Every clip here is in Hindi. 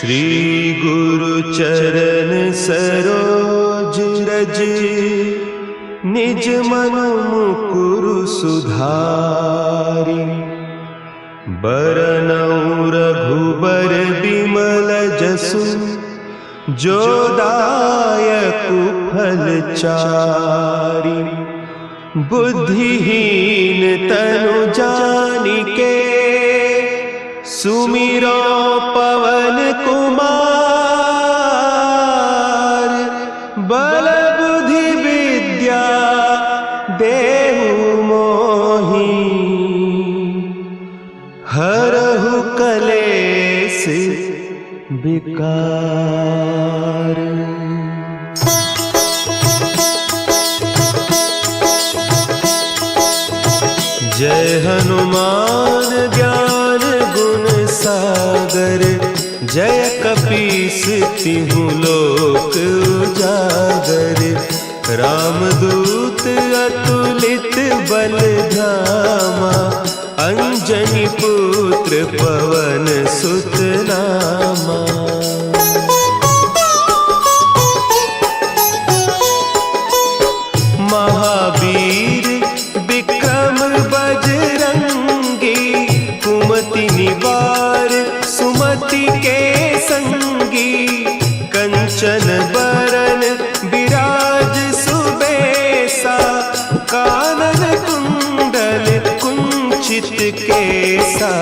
श्री गुरु चरण सरोज रज, निज मन मुकुरु सुधारि। बरनउँ रघुबर बिमल जसु, जो दायकु फल चारि। बुद्धिहीन तनु जानिके, सुमिरो पवन कुमार। बल बुद्धि विद्या देहु मोहि, हरहु कलेस विकार। जय हनुमान ज्ञान गुण सागर, जय कपीस तिहु लोक उजागर। रामदूत अतुलित बल धामा, अंजनी पुत्र पवन सुत नामा। महावीर विक्रम बजरंगी, कुमति निवार सुमति के संगी। कंचन बरन विराज सुबेसा, कानन कुंडल कुंचित केसा।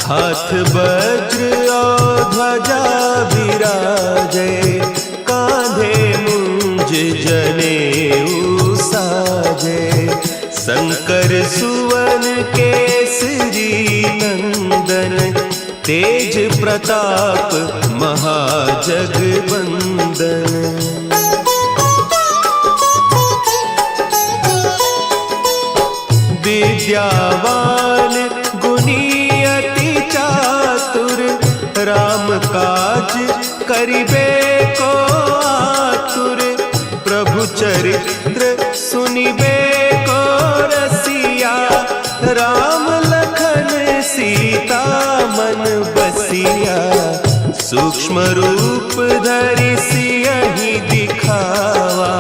हाथ वज्र और ध्वजा विराजे, कांधे मुंज जनेऊ साजे। शंकर सुवन केसरी नंदन, तेज प्रताप महाजगवंदन। विद्यावान गुणी अति चातुर, राम काज करिबे को आतुर। प्रभु चरित्र सुनिबे को रसिया, राम लखन सीता मन बसिया। सूक्ष्म रूप धरि सियहि दिखावा,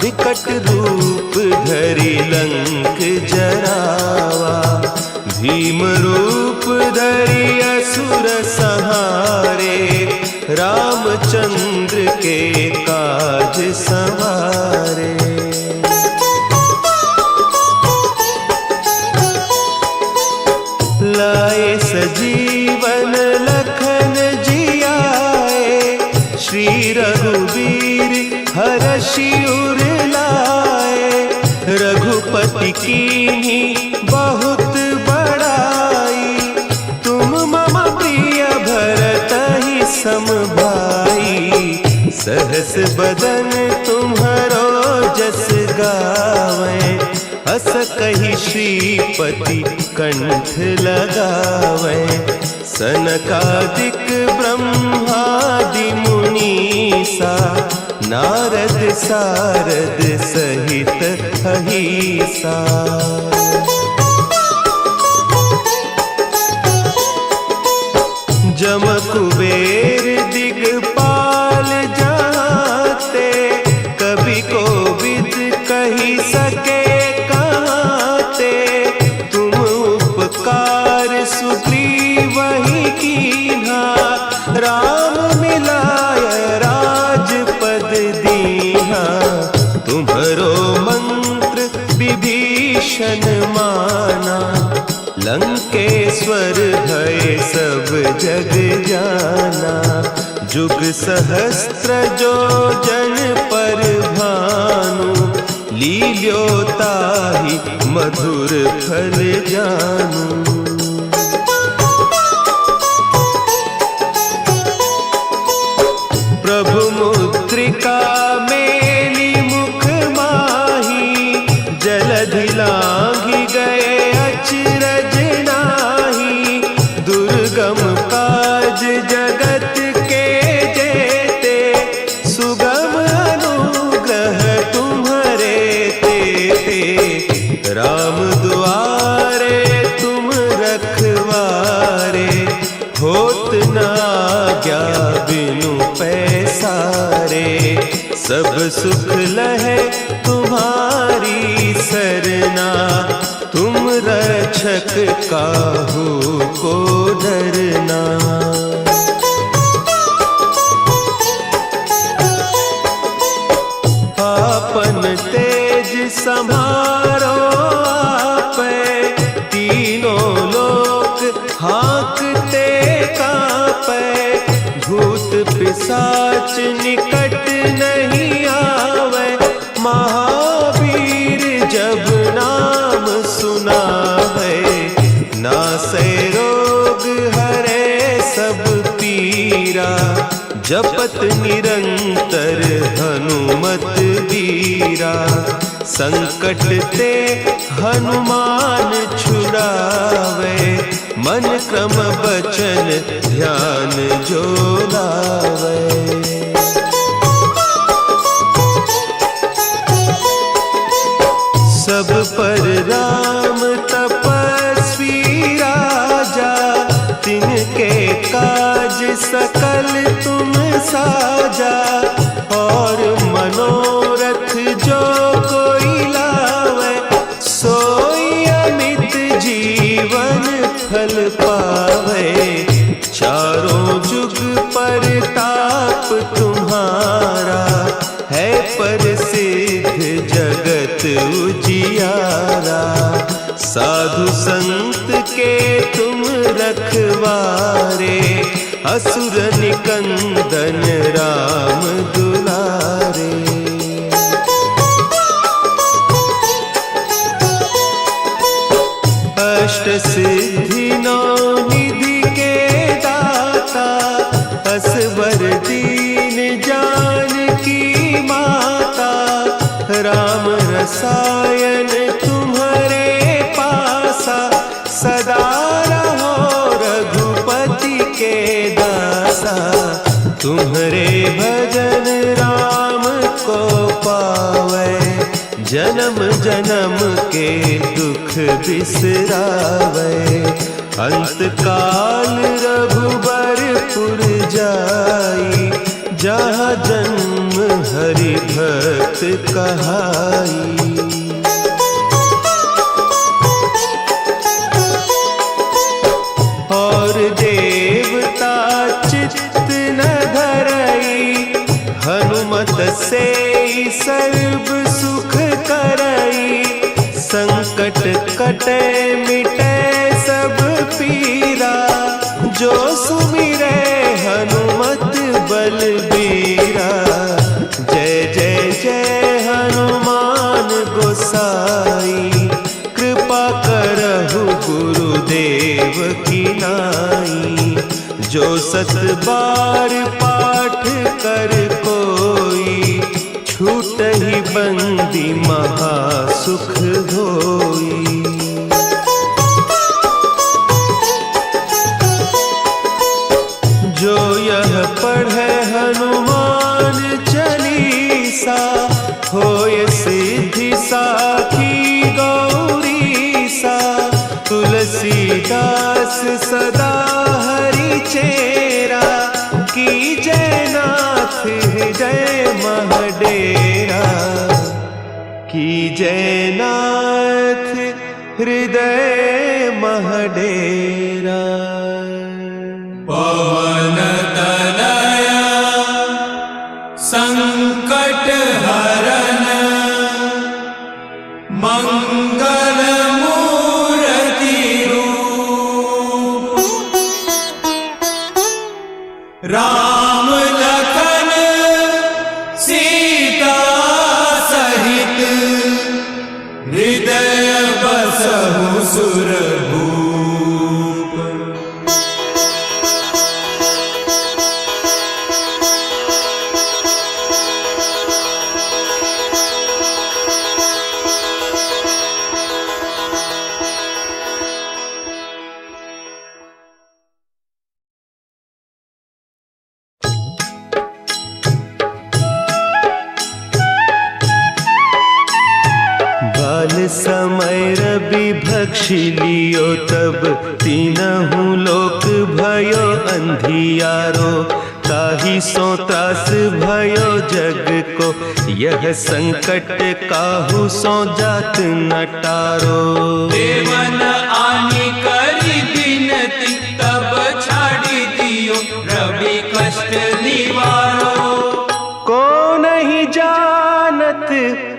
विकट रूप धरि लंक जरावा। भीम रूप धरि असुर संहारे, रामचंद्र के काज संवारे। लाए सजीवन लखन जियाए, श्री रघुवीर हरषि उर लाए। रघुपति कीन्ही बहुत बड़ाई, तुम मम प्रिय भरतहि सम भाई। सहस बदन तुम्हरो जस गावें, हस कहि श्रीपति कंठ लगावें। सनकादिक ब्रह्मादि मुनीसा, नारद सारद सहित अहीसा। जम कुबेर दिगपाल जाते, कवि कोविद कहि सके कहते। तुम उपकार सुग्रीवहि कीन्हा, राम मिलाय राजपद दीन्हा। तुम्हरो मंत्र विभीषण माना, लंकेश्वर भय सब जग जाना। जुग सहस्त्र जो जन पर भानु, लील्योताहि मधुर फल जानू। प्रभु मुद्रिका मेली मुख माही, जलधि लांघि गए अचरज नाही। दुर्गम काज जगत के जेते, सुगम अनुग्रह तुम्हरे तेते। राम दुआरे तुम रखवारे, होत न आज्ञा बिनु पैसारे। सब सुख लहे तुम्हारी सरना, तुम रक्षक काहू को डरना। आपन तेज सम्हारो आपै, तीनों लोक हाँकते कांपै। भूत पिशाच निकट नहीं आवे, महावीर जब नाम सुनावे। नासै रोग हरे सब पीरा, जपत निरंतर हनुमत बीरा। संकट ते हनुमान छुड़ावे, मन क्रम बचन ध्यान जो लावे। सब पर राम तपस्वी राजा, तिनके काज सकल तुम साजा। और मनोरथ जो कोई लावे, सोई अमित जीवन फल पावे। चारों जुग परताप तुम्हारा, है प्रसिद्ध जगत उजियारा। साधु संत के तुम रखवारे, असुर निकंदन राम दुलारे। अष्ट सिद्धि नौ निधि के दाता, असवर दीन जानकी माता। राम रसायन तुम्हारे पासा, सदा रहो रघुपति के दासा। तुम्हारे भजन राम को पावे, जन्म जन्म के दुख बिसरावे। अंत काल रघुबरपुर जाई, जहाँ जन्म हरि भक्त कहाई। और देवता चित्त न धरई, हनुमत से सर्व सुख करई। संकट कटे मिटे सब पीरा, जो सुमिरे हनुमत बलबीरा। जय जय जय हनुमान गोसाई, कृपा करहु गुरुदेव की नाई। जो सत बार पाठ कर कोई, छूटहि बंदी महासुख होई। जो यह पढ़े हनुमान चालीसा, होय सिद्धि साखी गौरीसा। तुलसीदास सदा हरि चेरा, की जयनाथ हृदय महडेरा। की जयनाथ हृदय महडेरा। पवन तनया संकट हरन, मंगल मूर्ति रूप। राम लखन सीता सहित, हृदय बसहु सुरभूप। समय रवि भक्षि लियो, तब तीनहु लोक भयो अंधियारो, ताहि सो त्रास भयो जग को, यह संकट काहू सो जात न टारो। देवन आनी करी बिनती, तब छाड़ी दियो रवि कष्ट निवारो। को नहीं जानत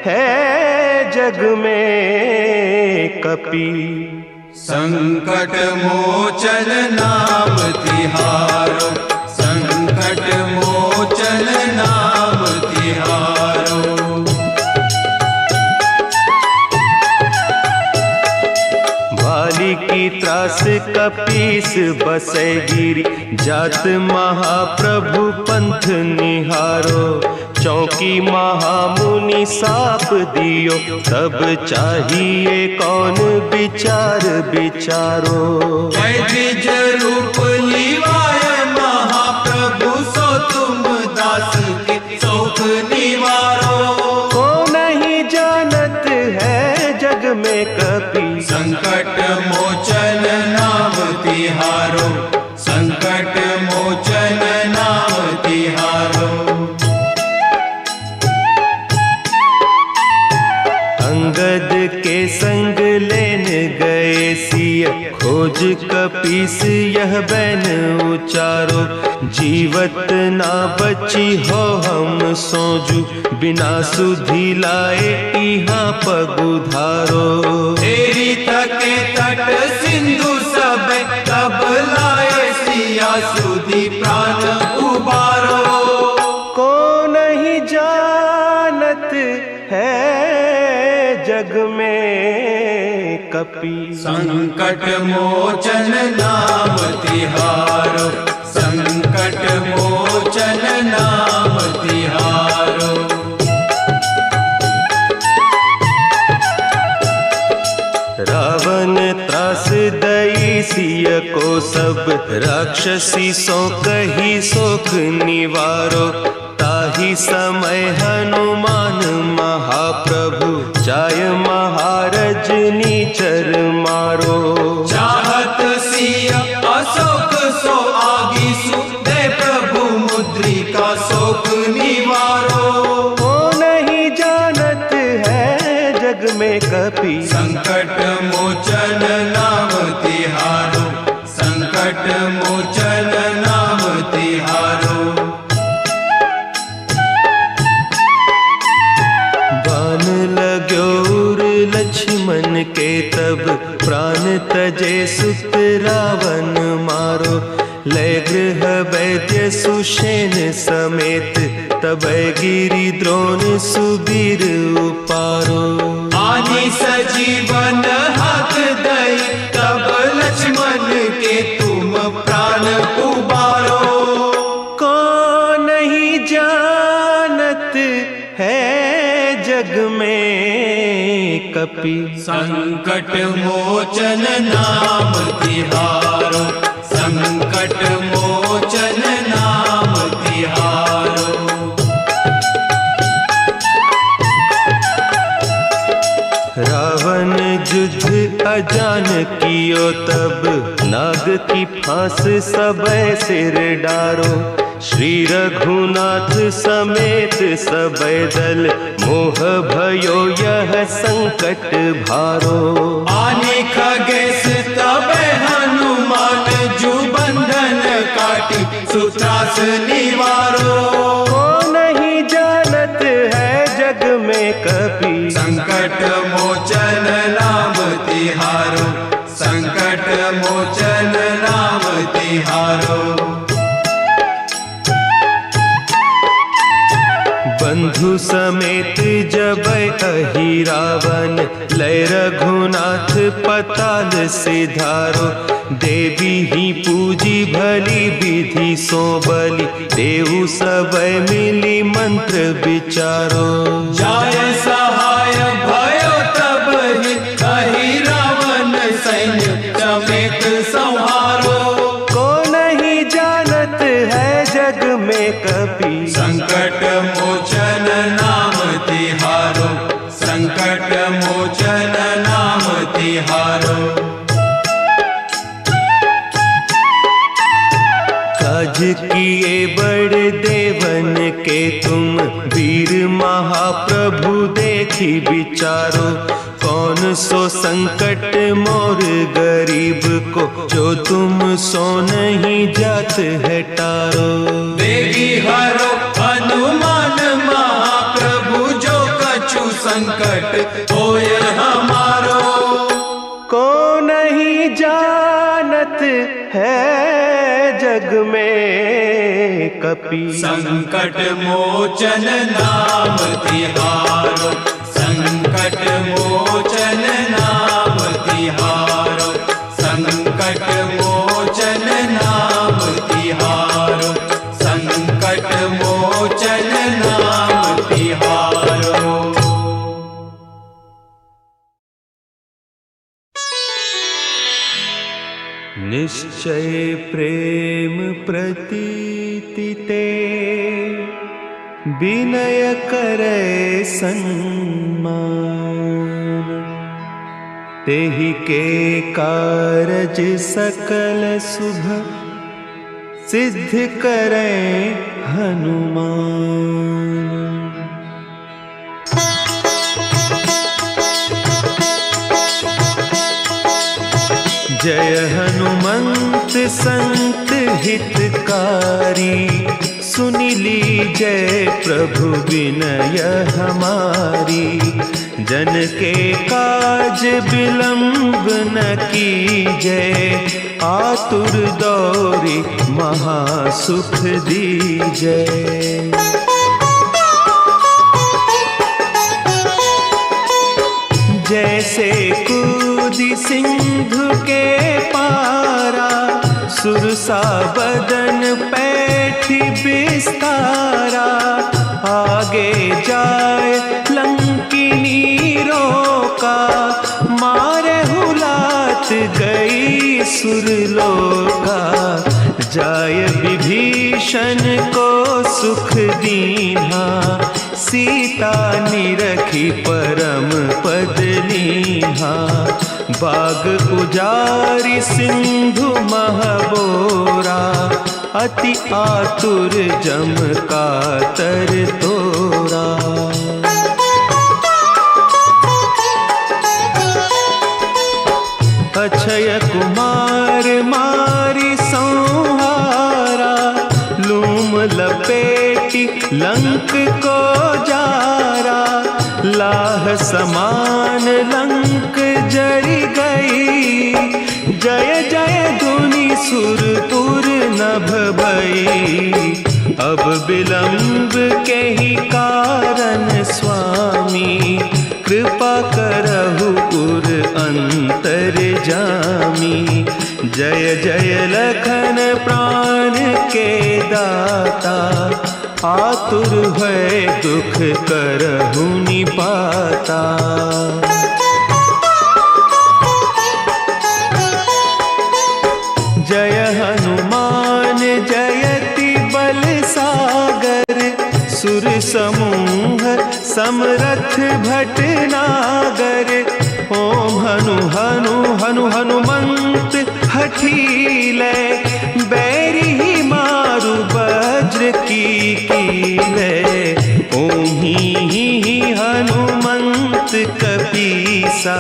है जग में कपि, संकट मोचन नाम तिहारो, संकट मोचन नाम तिहारो। भाली की त्रास कपीस बसै गिरी, जात महाप्रभु पंथ निहारो। चौकी महामुनि साप दियो, तब चाहिए कौन विचार विचारो। द्विज रूप लिवाय महाप्रभु, सो तुम दास के शोक निवारो। को नहीं जानत है जग में कपि, संकट मोचन नाम तिहारो, संकट मोचन नाम तिहारो। अंगद के संग लेन गए सिय, खोज कपीस यह बैन उचारो। जीवत ना बची हो हम सोजू, बिना सुधि लाए इहाँ पगुधारो। तेरी थके तट सिंधु सब, तब लाए सिया सुधि प्राण उबारो। को नहीं जानत है जग में कपि, संकट मोचन नाम तिहारो, संकट मोचन नाम तिहारो। रावण त्रास दई सिय को सब, राक्षसी सो कही शोक निवारो। ताहि समय हनुमान महाप्रभु, जाय महारज नीचर मारो। चाहत सिया अशोक सो आगीसु, दे प्रभु मुद्रिका शोक निवारो। को नहीं जानत है जग में कपि, संकट मोचन नाम तिहारो, संकट मोचन नाम तिहारो। बान लाग्यो उर लक्ष्मण के, तब प्राण तजे सुत रावण मारो। लय गृह वैद्य सुषेण समेत, तब गिरि द्रोण सुबीर उपारो। आनी सजीवन हाथ दई, तब लक्ष्मण के तुम प्राण उबारो। को नहीं जानत है जग में कपि, संकट मोचन नाम तिहारो, संकट मोचन नाम तिहारो। रावण युद्ध अजान कियो, तब नाग की फांस सबय सिर डारो। श्री रघुनाथ समेत सबय दल, मोह भयो यह संकट भारो। आने खगेश तब हनुमान, जू बंधन काटी सुत्रास निवारो। को नहीं जानत है जग में कपि, संकट मोचन नाम तिहारो, संकट मोचन नाम तिहारो। बंधु समेत जबै अहि रावण, लय रघुनाथ पताल सिधारो। देवी ही पूजी भली विधि सो बलि, देहु सबय मिली मंत्र विचारो। जाय सहाय भयो तब ही, कही रावण सैन्य समेत संहारो। को नहीं जानत है जग में कपि, संकट मोचन नाम तिहारो, संकट मोचन नाम तिहारो। राज किए बड़े देवन के तुम, वीर महाप्रभु देखी विचारो, कौन सो संकट मोर गरीब को, जो तुम सो नहीं जात है टारो। देगी हरो हनुमान महाप्रभु, जो कछु संकट होय हमारो। को नहीं जानत है जग में कपि, संकट मोचन नाम तिहारो, संकट मोचन नाम तिहारो, संकट मोचन नाम तिहारो, संकट मोचन नाम तिहारो। निश्चय प्रेम प्रतीति ते, विनय करे सन्मान, तेहि के कारज सकल शुभ, सिद्ध करे हनुमान। जय हनुमंत संत हितकारी, सुनि लीजय प्रभु विनय हमारी। जन के काज विलंब न कीजय, आतुर दौरी महासुख दीजय। जैसे कूदी सिंधु के पारा, सुरसा बदन पैठी बिस्तारा। आगे जाए लंकिनी रोका, मारे हुलात गई सुरलोका। जाय विभीषण को सुख दीन्हा, सीता निरखी परम पद लीन्हा। बाग उजारी सिंधु महबोरा, अति आतुर जम कातर तोरा। अक्षय कुमार मारी संहारा, लूम लपेटी लंक को जारा। लाह समान लंक जरी गई, जय जय धुनि सुरपुर नभ भई। अब विलंब के ही कारण स्वामी, कृपा करहु उर अंतर जामी। जय जय लखन प्राण के दाता, आतुर है दुख करहु निपाता। जय हनुमान जयति बल सागर, सुर समूह समरथ भटनागर। ओम हनु हनु हनु हनुमंत हठीले, बैरी मारु वज्र की कीले। ओम ही हनुमंत कपीसा,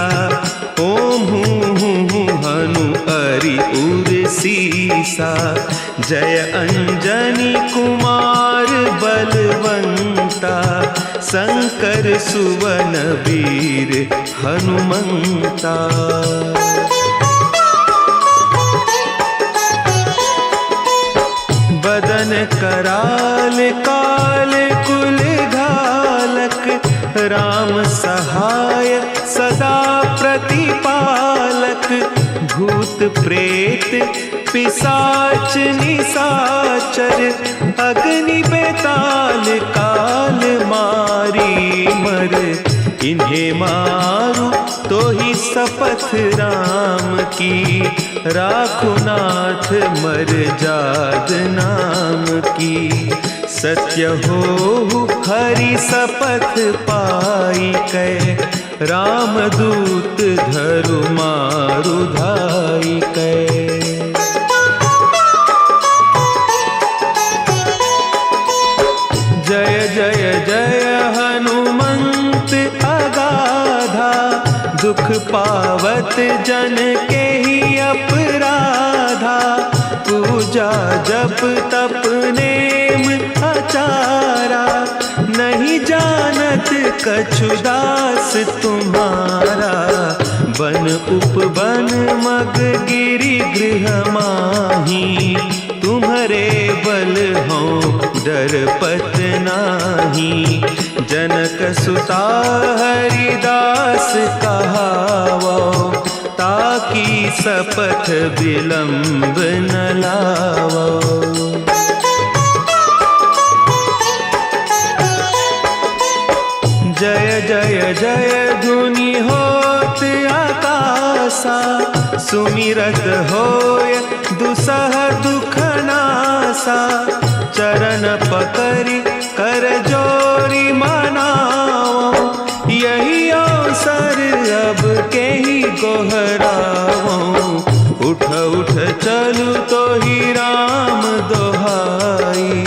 ओम हूँ हनु अरि उर सीसा। जय अंजनी कुमार बलवंता, शंकर सुवन वीर हनुमंता। बदन कराल काल कुल घालक, राम सहाय सदा प्रतिपालक। भूत प्रेत पिशाच निशाचर, अग्नि बेताल काल मारी मर। इन्हें मारू तो ही शपथ राम की, राखो नाथ मर जाद नाम की। सत्य हो हरि शपथ पाई कै, राम दूत धरु मारु धाई कै। भक्त जन के ही अपराधा, पूजा जप तप नेम आचारा, नहीं जानत कछु दास तुम्हारा। बन उपवन मग गिरि गृह माही, तुम्हारे बल हो डरपत नाही। जनक सुता हरिदास कहावो, ताकि सपथ विलंब न लावो। जय जय जय धुनि होत आकाशा, सुमिरत होय दुसह दुख नासा। चरण पकड़ि कर जोरी मनाओ, यही अवसर अब के ही गोहराओ। उठ उठ चलू तो ही राम दोहाई,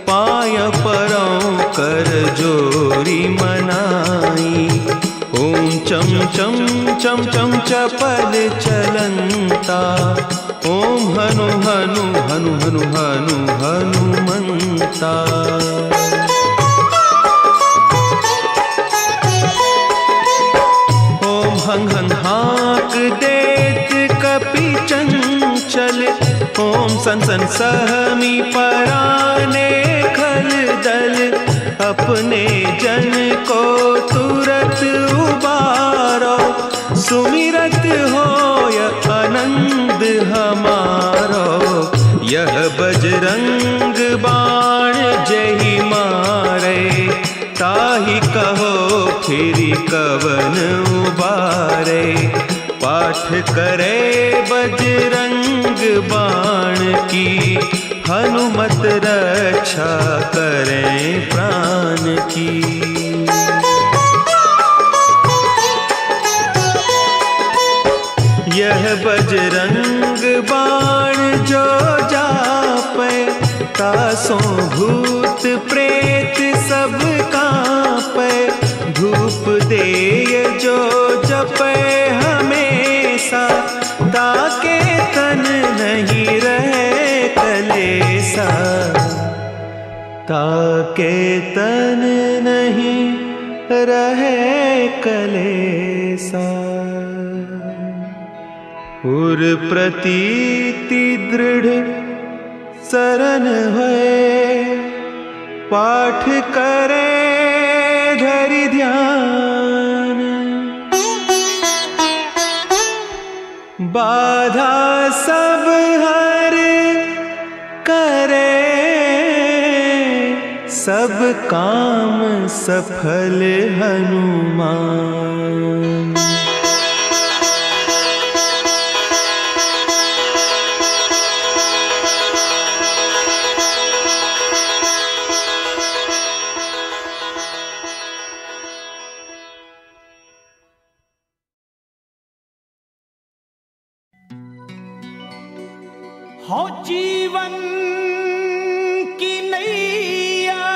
पाय परौ कर जोरी मनाई। ओम चम चम चम चम चपल चलंता, ओम हनु हनु हनु हनु हनु हनुमंता। ओम हंग हंग हाक देत कपि चंचल, ओम सन सन सहमी पराने खल दल। अपने जन को तुरत उबारो, सुमिरत होय आनंद हमारो। यह बजरंग बाण जहि मारे, ताहि कहो फिर कवन उबारे। पाठ करे बजरंग बाण की, हनुमत रक्षा करें प्राण की। यह बजरंग बाण जो जापै, तासों भूत प्रेत सब कांपै। धूप देय जो जपै हमेशा, ताके तन नहीं रहे कलेसा। ताके तन नहीं रहे कलेसा। उर प्रतीति दृढ़ शरण है, पाठ करे धरि ध्यान। बाधा सब हर करे, सब काम सफल हनुमान। हो जीवन की नैया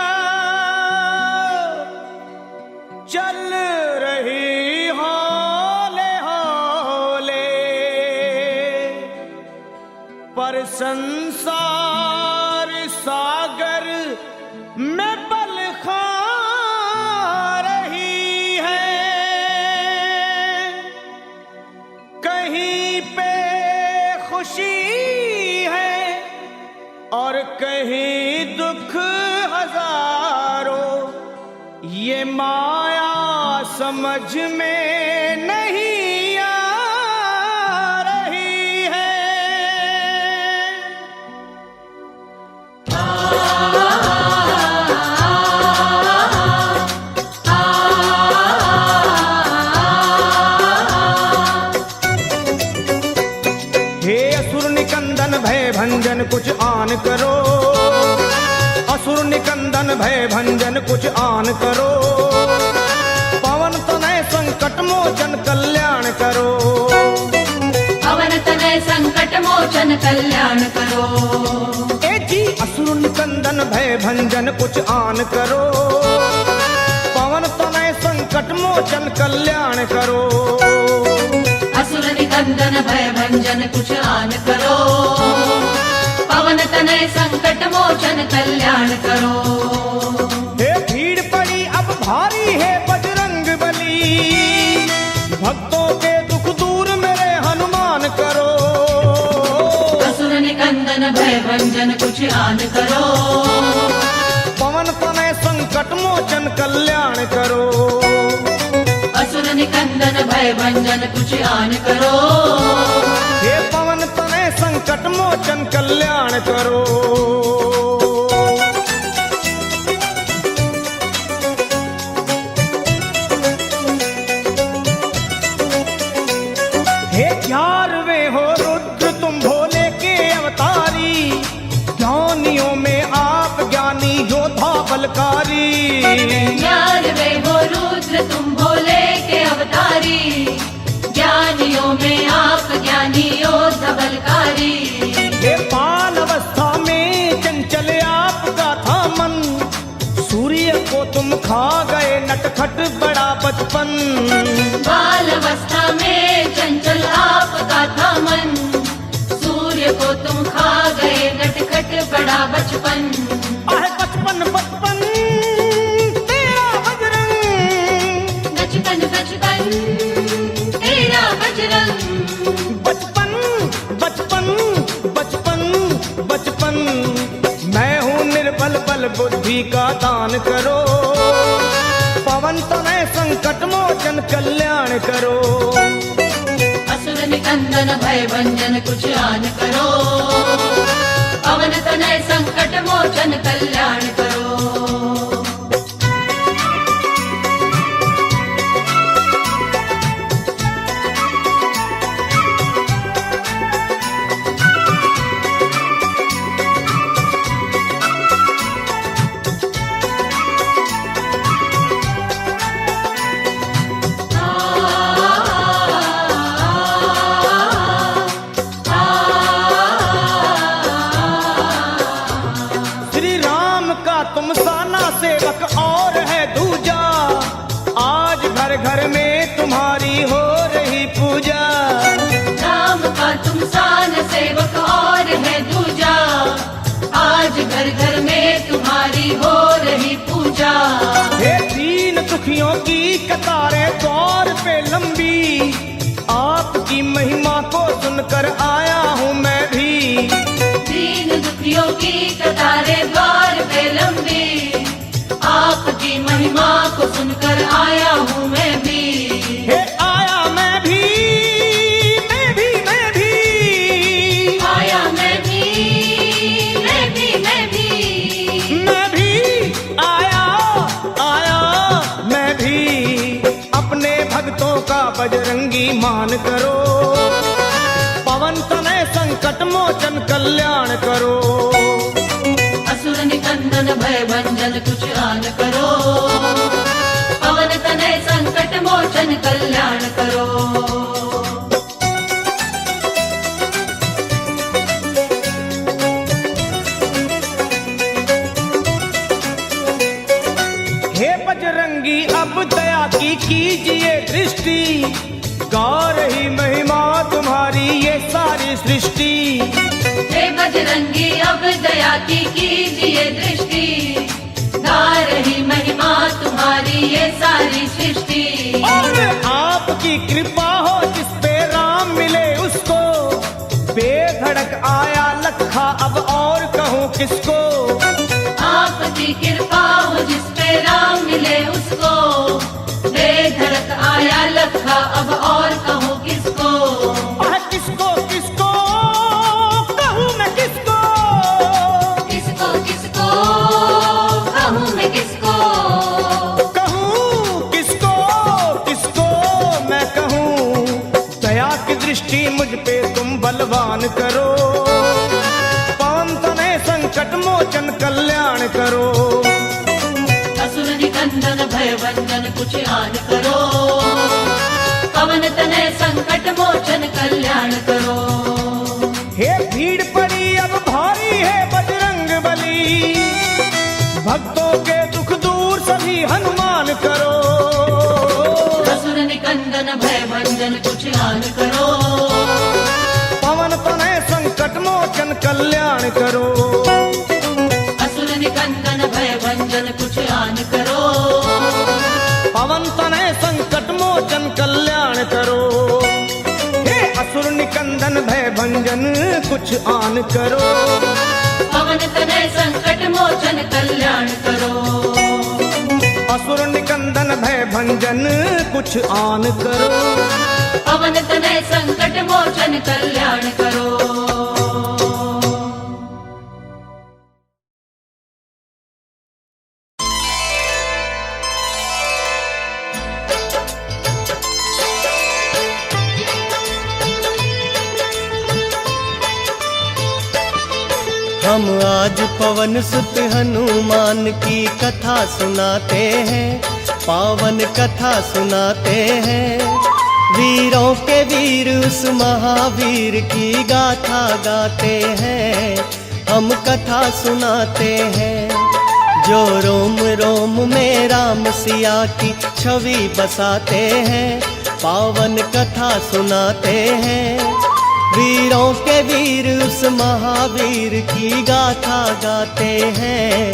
चल रही हौले हौले, पर संसार सागर में पल खा रही है। कहीं पे खुशी और कहीं दुख हजारों, ये माया समझ में नहीं आ रही है। हे असुर निकंदन भय भंजन कुछ आन करो, असुर निकंदन भय भंजन कुछ आन करो। पवन तनय संकट मोचन कल्याण करो, पवन तनय संकट मोचन कल्याण करो। ए जी असुर निकंदन भय भंजन कुछ आन करो, पवन तनय संकट मोचन कल्याण करो। असुर निकंदन भय भंजन कुछ आन करो, पवन तनय संकट मोचन कल्याण करो। हे भीड़ पड़ी अब भारी है बजरंग बली, भक्तों के दुख दूर मेरे हनुमान करो। असुर निकंदन भय भंजन कुछ आन करो, पवन तनय संकट मोचन कल्याण करो। असुर निकंदन भय भंजन कुछ आन करो, हे पवन तनय संकट मोचन कल्याण करो। हे 11वें हो रुद्र तुम भोले के अवतारी, ज्ञानियों में आप ज्ञानी योद्धा बलकारी। 11वें हो रुद्र तुम भोले के अवतारी, ज्ञानियों में आप ज्ञानी योद्धा बलकारी। हे बाल अवस्था में चंचल आपका था मन, सूर्य को तुम खा गए नटखट बड़ा बचपन। बाल अवस्था में चंचल आपका था मन, सूर्य को तुम खा गए नटखट बड़ा बचपन। आहे बचपन बचपन तेरा बजरंग, बचपन बचपन तेरा बजरंग, बचपन बचपन बचपन बचपन। मैं हूँ निर्बल बल बुद्धि का दान करो, पवन तनय संकट मोचन कल्याण करो। असुर निकंदन भय भंजन कुछ आन करो, पवन तनय संकट मोचन कल्याण करो। श्री राम का तुम साना सेवक और है दूजा, आज घर घर में तुम्हारी हो रही पूजा। राम का तुम सान सेवक और है दूजा, आज घर घर में तुम्हारी हो रही पूजा। हे दीन दुखियों की कतारें द्वार पे लंबी, आपकी महिमा को सुनकर आया हूँ मैं भी। दीन दुखियों की कतारें द्वार पे लंबी, आपकी महिमा को सुनकर आया हूँ मैं भी। हे आया मैं भी, मैं भी मैं भी आया मैं भी, मैं भी मैं भी, मैं भी आया आया मैं भी। अपने भक्तों का बजरंगी मान करो, पवन तनय संकट मोचन कल्याण करो। असुर निकंदन भय भंजन कुछ आन करो, पवन तनय संकट मोचन कल्याण करो। हे बजरंगी अब दया की कीजिए दृष्टि, गा रही महिमा तुम्हारी ये सारी सृष्टि। हे बजरंगी अब दया की कीजिए दृष्टि, गा रही महिमा तुम्हारी ये सारी सृष्टि। और आपकी कृपा हो जिस पे राम मिले उसको, बेधड़क आया लखा अब और कहूँ किसको। आपकी कृपा हो जिस पे राम मिले उसको, बेधड़क आया लखा अब और कहूँ किसको। किसको किसको कहूँ मैं किसको, किसको किसको कहूँ मैं किसको, कहूँ किसको किसको मैं कहूँ। दया की दृष्टि मुझ पे तुम बलवान करो, पवन तनय संकट मोचन कल्याण करो। असुर निकंदन भय भंजन कुछ आन करो, पवन तनय संकट मोचन कल्याण करो। हे भीड़ पड़ी अब भारी है बजरंग बली, भक्तों के दुख दूर सभी हनुमान करो। असुर निकंदन भय भंजन कुछ आन करो, मोचन कल्याण करो। असुर निकंदन भय भंजन कुछ आन करो। पवन तनय संकट मोचन कल्याण करो। हे असुर निकंदन भय भंजन कुछ आन करो। पवन तनय संकट मोचन कल्याण करो। असुर निकंदन भय भंजन कुछ आन करो। पवन तनय संकट मोचन कल्याण करो। हम आज पवन सुत हनुमान की कथा सुनाते हैं, पावन कथा सुनाते हैं। वीरों के वीर उस महावीर की गाथा गाते हैं, हम कथा सुनाते हैं। जो रोम रोम में राम सिया की छवि बसाते हैं, पावन कथा सुनाते हैं। वीरों के वीर उस महावीर की गाथा गाते हैं,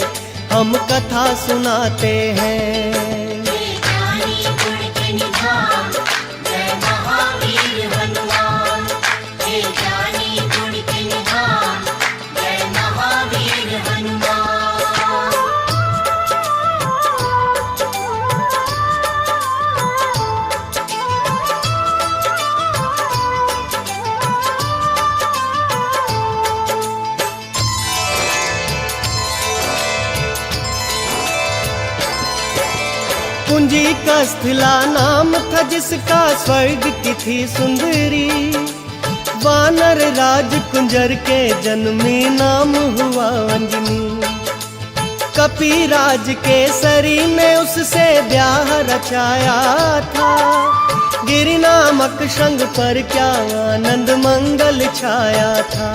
हम कथा सुनाते हैं। कुंजी कस्थला नाम था जिसका, स्वर्ग की थी सुंदरी। वानर राज कुंजर के जन्मी, नाम हुआ अंजनी। कपिराज केसरी ने उससे ब्याह रचाया था। गिरि नामक शृंग पर क्या आनंद मंगल छाया था।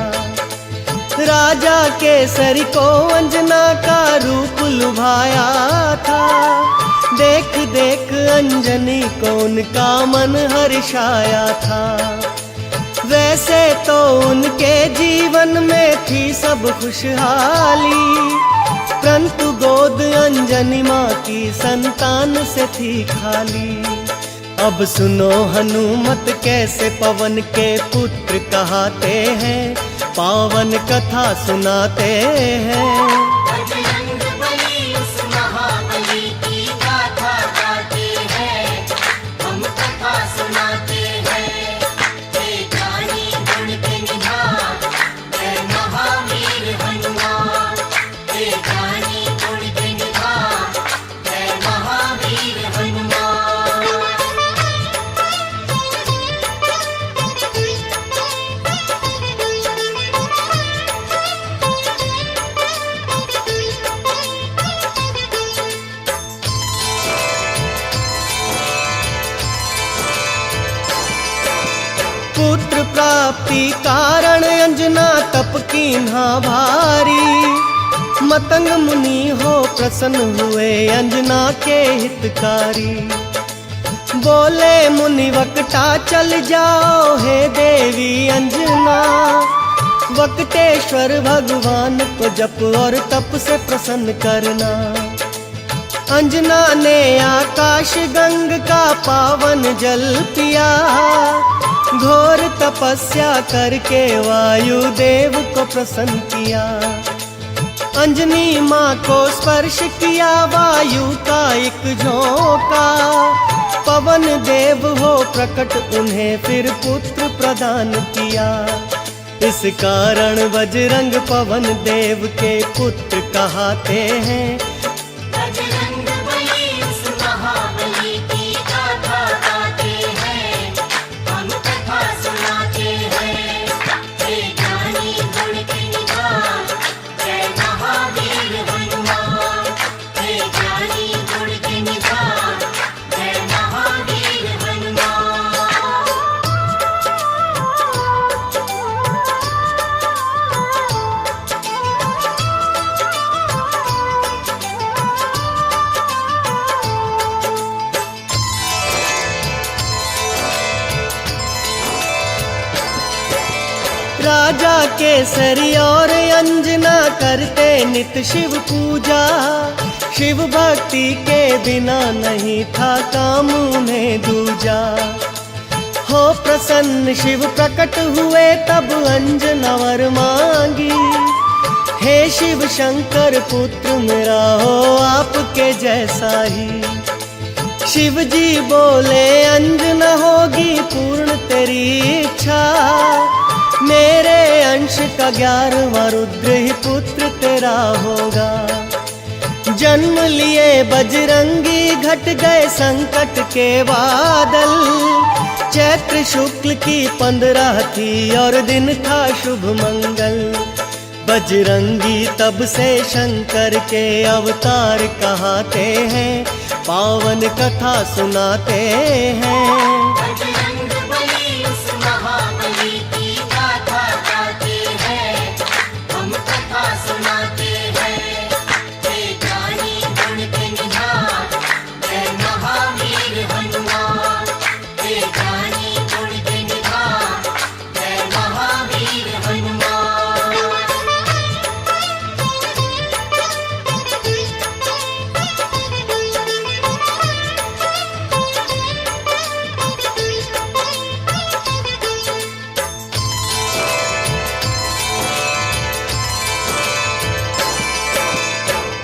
राजा केसरी को अंजना का रूप लुभाया था। देख देख अंजनी को उनका मन हर्षाया था। वैसे तो उनके जीवन में थी सब खुशहाली, परंतु गोद अंजनी माँ की संतान से थी खाली। अब सुनो हनुमत कैसे पवन के पुत्र कहाते हैं, पावन कथा सुनाते हैं। पुत्र प्राप्ति कारण अंजना तप कीन्हा भारी। मतंग मुनि हो प्रसन्न हुए अंजना के हितकारी। बोले मुनि वक्ता चल जाओ हे देवी अंजना। वक्तेश्वर भगवान को जप और तप से प्रसन्न करना। अंजना ने आकाश गंग का पावन जल पिया। घोर तपस्या करके वायु देव को प्रसन्न किया। अंजनी माँ को स्पर्श किया वायु का एक झोंका। पवन देव हो प्रकट उन्हें फिर पुत्र प्रदान किया। इस कारण बजरंग पवन देव के पुत्र कहाते हैं। केसरी और अंजना करते नित शिव पूजा। शिव भक्ति के बिना नहीं था काम उन्हें दूजा। हो प्रसन्न शिव प्रकट हुए तब अंजना वर मांगी। हे शिव शंकर पुत्र मेरा हो आपके जैसा ही। शिव जी बोले अंजना होगी पूर्ण तेरी इच्छा। मेरे अंश का 11वां रुद्र ही पुत्र तेरा होगा। जन्म लिए बजरंगी घट गए संकट के बादल। चैत्र शुक्ल की 15 थी और दिन था शुभ मंगल। बजरंगी तब से शंकर के अवतार कहते हैं। पावन कथा सुनाते हैं। बजरंग बली उस महाबली की गाथा गाते हैं। हम कथा सुनाते हैं। हे ज्ञानी गुण के निधान जय महावीर हनुमान। हे ज्ञानी गुण के निधान जय महावीर हनुमान।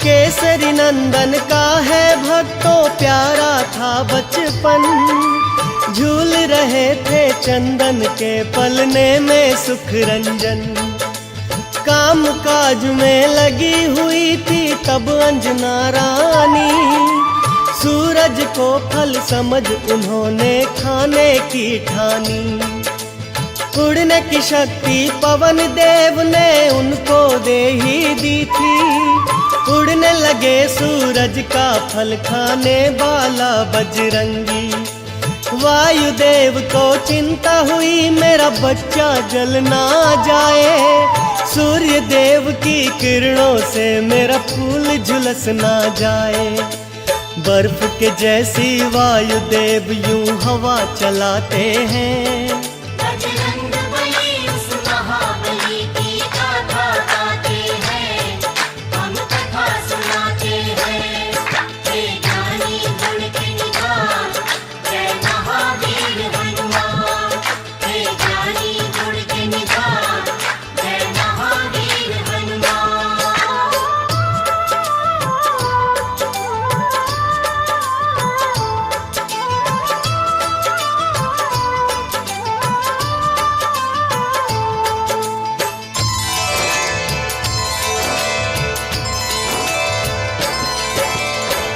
केसरी नंदन का है भक्तों प्यारा था बचपन। झूल रहे थे चंदन के पलने में सुख रंजन। काम काज में लगी हुई थी तब अंजना रानी। सूरज को फल समझ उन्होंने खाने की ठानी। उड़ने की शक्ति पवन देव ने उनको दे ही दी थी। उड़ने लगे सूरज का फल खाने वाला बजरंगी। वायुदेव को चिंता हुई मेरा बच्चा जल ना जाए। सूर्य देव की किरणों से मेरा फूल झुलस ना जाए। बर्फ के जैसी वायुदेव यूं हवा चलाते हैं। बजरंग बली उस महाबली की गाथा गाते हैं। हम कथा सुनाते हैं। हे ज्ञानी गुण के निधान जय महावीर हनुमान। हे ज्ञानी गुण के निधान जय महावीर हनुमान।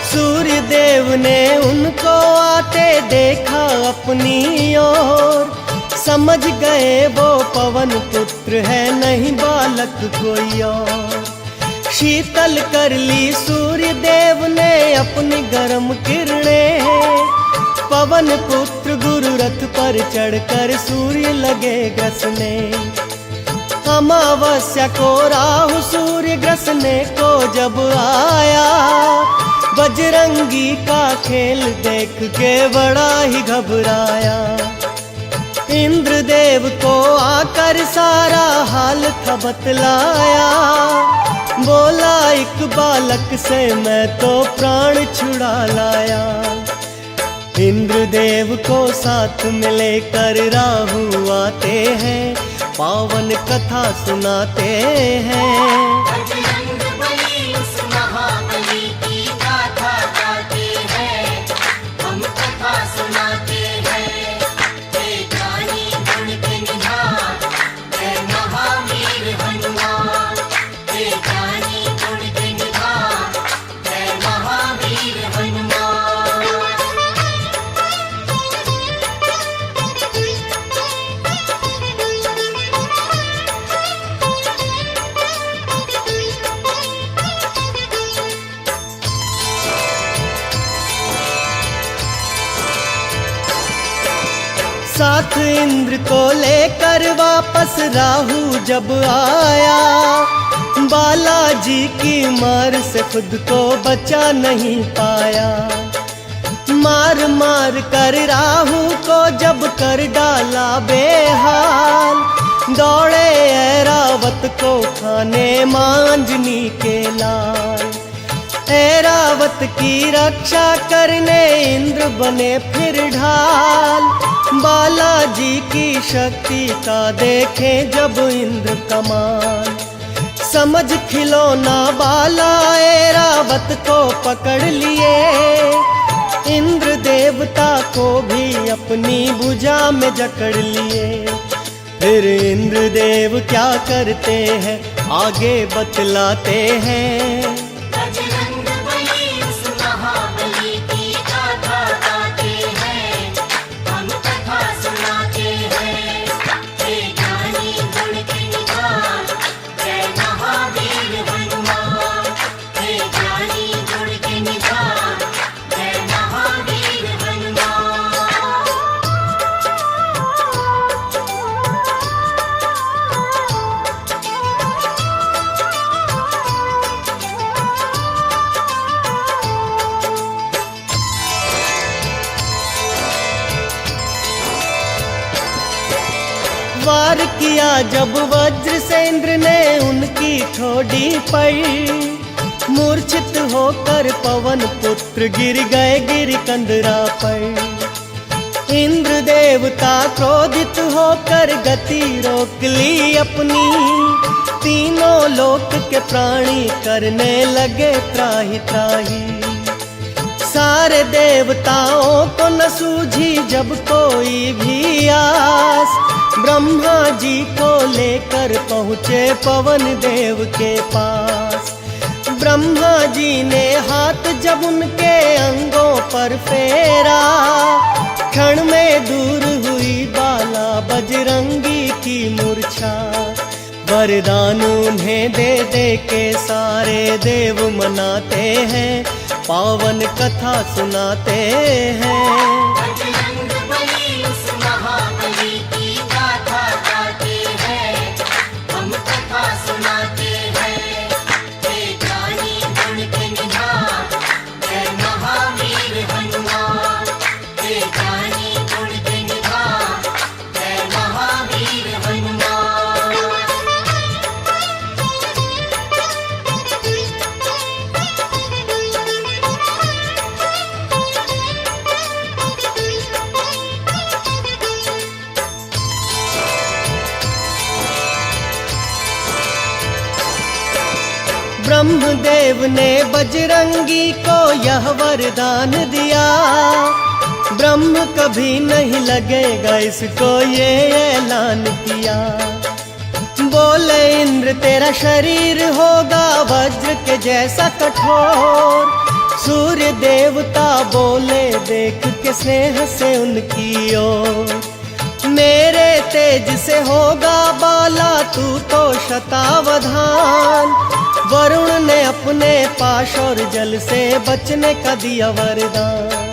सूर्य देव ने उनको आते देखा अपनी ओर। समझ गए वो पवन पुत्र है नहीं बालक कोई और। शीतल कर ली सूर्य देव ने अपनी गर्म किरणें। पवन पुत्र गुरु रथ पर चढ़कर सूर्य लगे ग्रसने। अमावस्या को राहु सूर्य ग्रसने को जब आया। बजरंगी का खेल देख के बड़ा ही घबराया। इंद्रदेव को आकर सारा हाल था बतलाया। बोला एक बालक से मैं तो प्राण छुड़ा लाया। इंद्रदेव को साथ में लेकर राहु आते हैं। पावन कथा सुनाते हैं। बजरंग बली उस महाबली की गाथा गाते हैं। हम कथा सुनाते हैं। हे ज्ञानी गुण के निधान जय महावीर हनुमान। हे ज्ञानी गुण के निधान जय महावीर हनुमान। साथ इंद्र को लेकर वापस राहु जब आया। बालाजी की मार से खुद को बचा नहीं पाया। मार मार कर राहु को जब कर डाला बेहाल। दौड़े ऐरावत को खाने मांजनी के लाल। ऐरावत की रक्षा करने इंद्र बने फिर ढाल। बालाजी की शक्ति का देखे जब इंद्र कमाल। समझ खिलौना बाला ऐरावत को पकड़ लिए। इंद्र देवता को भी अपनी भुजा में जकड़ लिए। फिर इंद्र देव क्या करते हैं आगे बतलाते हैं। बजरंग बली उस महाबली की गाथा गाते हैं, हम कथा सुनाते हैं। हे ज्ञानी गुण के निधान, जय महावीर हनुमान। हे ज्ञानी गुण के निधान, जय महावीर हनुमान। वार किया जब वज्र से इंद्र ने उनकी ठोड़ी पर। मूर्छित होकर पवन पुत्र गिर गए गिर कंदरा पर। इंद्र देवता क्रोधित होकर गति रोक ली अपनी। तीनों लोक के प्राणी करने लगे त्राहि त्राहि। सारे देवताओं को न सूझी जब कोई भी आस। ब्रह्मा जी को लेकर पहुँचे पवन देव के पास। ब्रह्मा जी ने हाथ जब उनके अंगों पर फेरा। क्षण में दूर हुई बाला बजरंगी की मूर्छा। वरदान उन्हें दे दे के सारे देव मनाते हैं, पावन कथा सुनाते हैं। बजरंग बली उस महाबली की गाथा गाते हैं, हम कथा सुनाते हैं। हे ज्ञानी गुण के निधान, जय महावीर हनुमान। हे ज्ञानी गुण के निधान, जय महावीर हनुमान। ब्रह्मदेव ने बजरंगी को यह वरदान दिया। ब्रह्म कभी नहीं लगेगा इसको ये ऐलान किया। बोले इंद्र तेरा शरीर होगा वज्र के जैसा कठोर। सूर्य देवता बोले देख के स्नेह से उनकी ओर। मेरे तेज से होगा बाला तू तो शतावधान। वरुण ने अपने पाश और जल से बचने का दिया वरदान।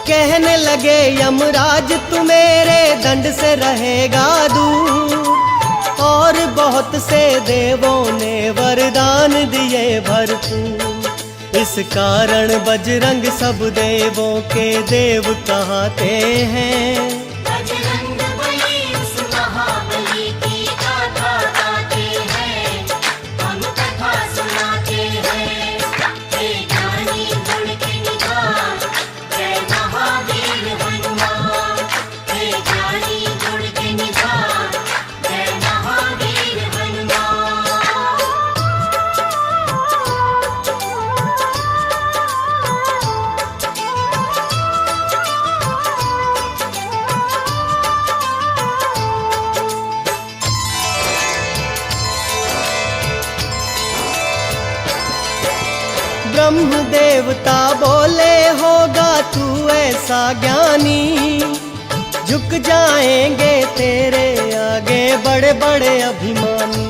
कहने लगे यमराज तू मेरे दंड से रहेगा दूर। और बहुत से देवों ने वरदान दिए भरपूर। इस कारण बजरंग सब देवों के देव कहते हैं। बजरंग बली उस महाबली की गाथा गाते हैं, हम कथा सुनाते हैं। हे ज्ञानी गुण के निधान, जय महावीर हनुमान। हे ज्ञानी गुण के निधान, जय महावीर हनुमान। ब्रह्म देवता बोले होगा तू ऐसा ज्ञानी। झुक जाएंगे तेरे आगे बड़े बड़े अभिमानी।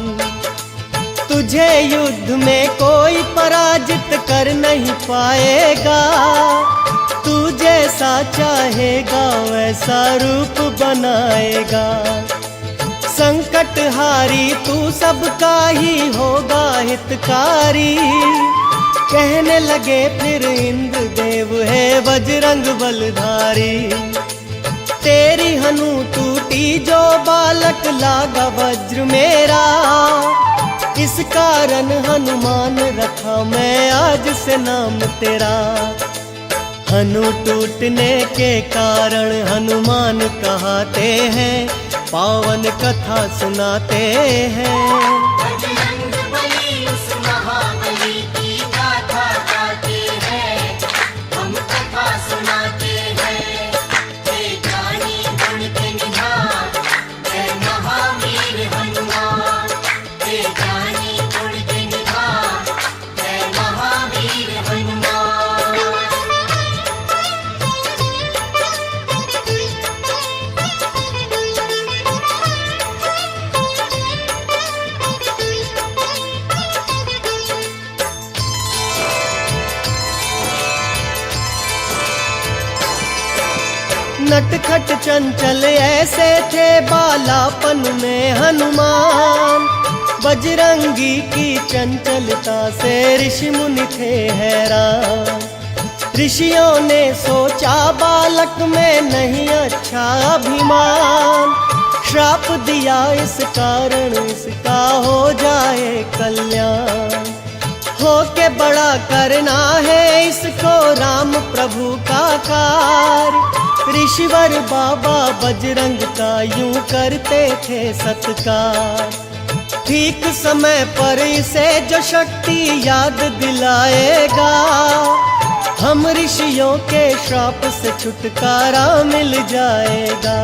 तुझे युद्ध में कोई पराजित कर नहीं पाएगा। तू जैसा चाहेगा वैसा रूप बनाएगा। संकट हारी तू सबका ही होगा हितकारी। कहने लगे फिर इंद्र देव है बजरंग बलधारी। तेरी हनु टूटी जो बालक लागा वज्र मेरा, इस कारण हनुमान रखा मैं आज से नाम तेरा। हनु टूटने के कारण हनुमान कहते हैं, पावन कथा सुनाते हैं। बजरंग बली उस महाबली की गाथा गाते हैं, हम कथा सुनाते हैं। हे ज्ञानी गुण के निधान, जय महावीर हनुमान। हे ज्ञानी गुण के निधान, जय महावीर हनुमान। नटखट चंचल ऐसे थे बालापन में हनुमान, बजरंगी की चंचलता से ऋषि मुनि थे हैरान। ऋषियों ने सोचा बालक में नहीं अच्छा अभिमान, श्राप दिया इस कारण इसका हो जाए कल्याण। हो के बड़ा करना है इसको राम प्रभु का कार्य, ऋषिवर बाबा बजरंग का यूं करते थे सत्कार। ठीक समय पर इसे जो शक्ति याद दिलाएगा, हम ऋषियों के श्राप से छुटकारा मिल जाएगा।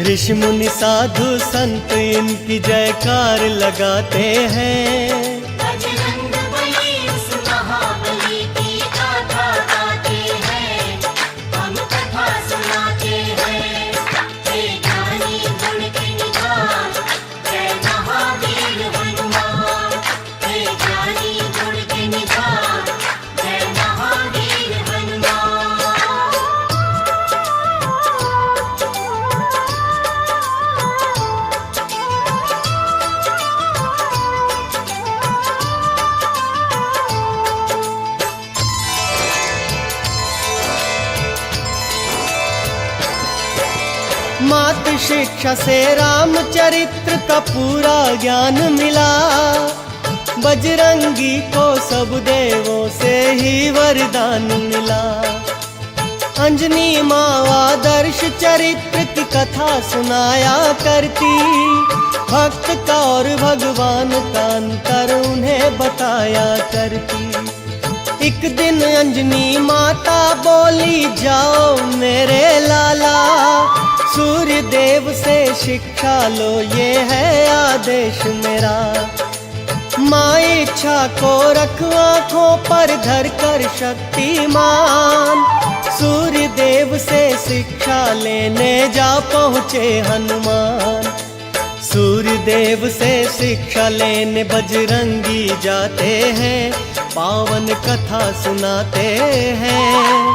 ऋषि मुनि साधु संत इनकी जयकार लगाते हैं। बजरंग बली उस महाबली की गाथा गाते हैं, हम कथा सुनाते हैं। हे ज्ञानी गुण के निधान, जय महावीर हनुमान। हे ज्ञानी गुण के निधान, जय महावीर हनुमान। मात शिक्षा से रामचरित्र का पूरा ज्ञान मिला, बजरंगी को सब देवों से ही वरदान मिला। अंजनी माँ आदर्श चरित्र की कथा सुनाया करती, भक्त का और भगवान का अंतर उन्हें बताया करती। एक दिन अंजनी माता बोली, जाओ मेरे लाला, सूर्य देव से शिक्षा लो, ये है आदेश मेरा। माँ इच्छा को रख आँखों पर धर कर शक्तिमान, सूर्य देव से शिक्षा लेने जा पहुँचे हनुमान। सूर्य देव से शिक्षा लेने बजरंगी जाते हैं, पावन कथा सुनाते हैं।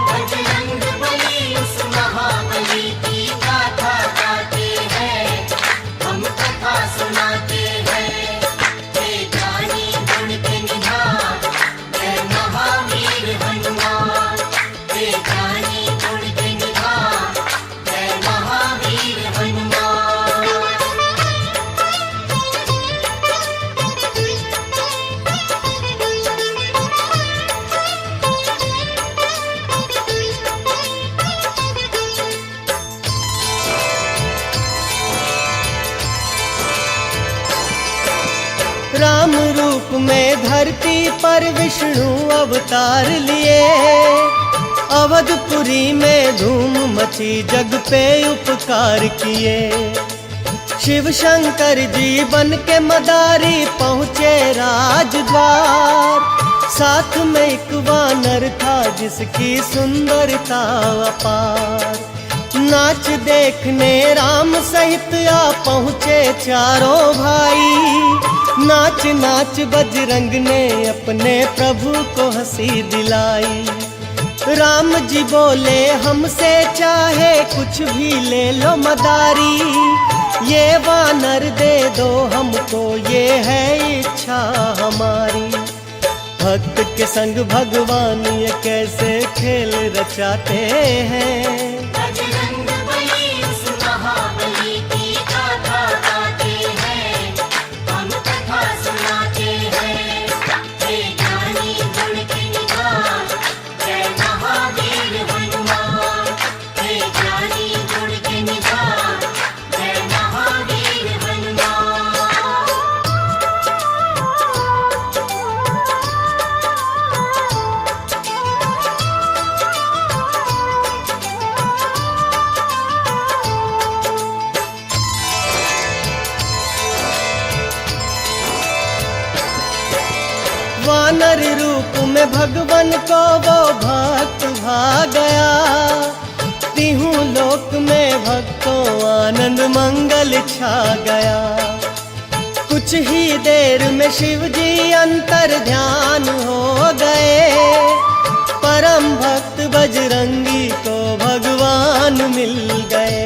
बजरंग बली उस महाबली की गाथा गाते हैं, हम कथा सुनाते हैं। हे ज्ञानी गुण के निधान, जय महावीर हनुमान। हे ज्ञानी गुण के निधान, जय महावीर हनुमान। राम रूप में धरती पर विष्णु अवतार लिए, अवधपुरी में धूम मची जग पे उपकार किए। शिव शंकर जी बन के मदारी पहुँचे राजद्वार, साथ में एक वानर था जिसकी सुंदरता अपार। नाच देखने राम सहित आ पहुँचे चारों भाई, नाच नाच बजरंग ने अपने प्रभु को हंसी दिलाई। राम जी बोले, हमसे चाहे कुछ भी ले लो मदारी, ये वानर दे दो हमको, ये है इच्छा हमारी। भक्त के संग भगवान ये कैसे खेल रचाते हैं। बजरंग वानर रूप में भगवन को वो भक्त भा गया। तिहु लोक में भक्तों आनंद मंगल छा गया। कुछ ही देर में शिव जी अंतर ध्यान हो गए। परम भक्त बजरंगी को भगवान मिल गए।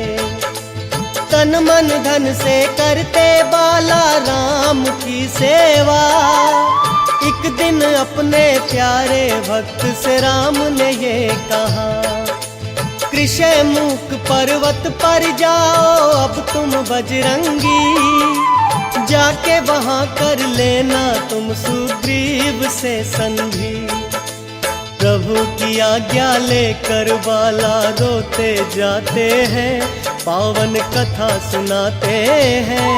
तन मन धन से करते बाला राम की सेवा। एक दिन अपने प्यारे भक्त से राम ने ये कहा, कृष्ण मुख पर्वत पर जाओ अब तुम बजरंगी। जाके वहां कर लेना तुम सुग्रीव से संधि। प्रभु की आज्ञा लेकर बाला रोते जाते हैं। पावन कथा सुनाते हैं।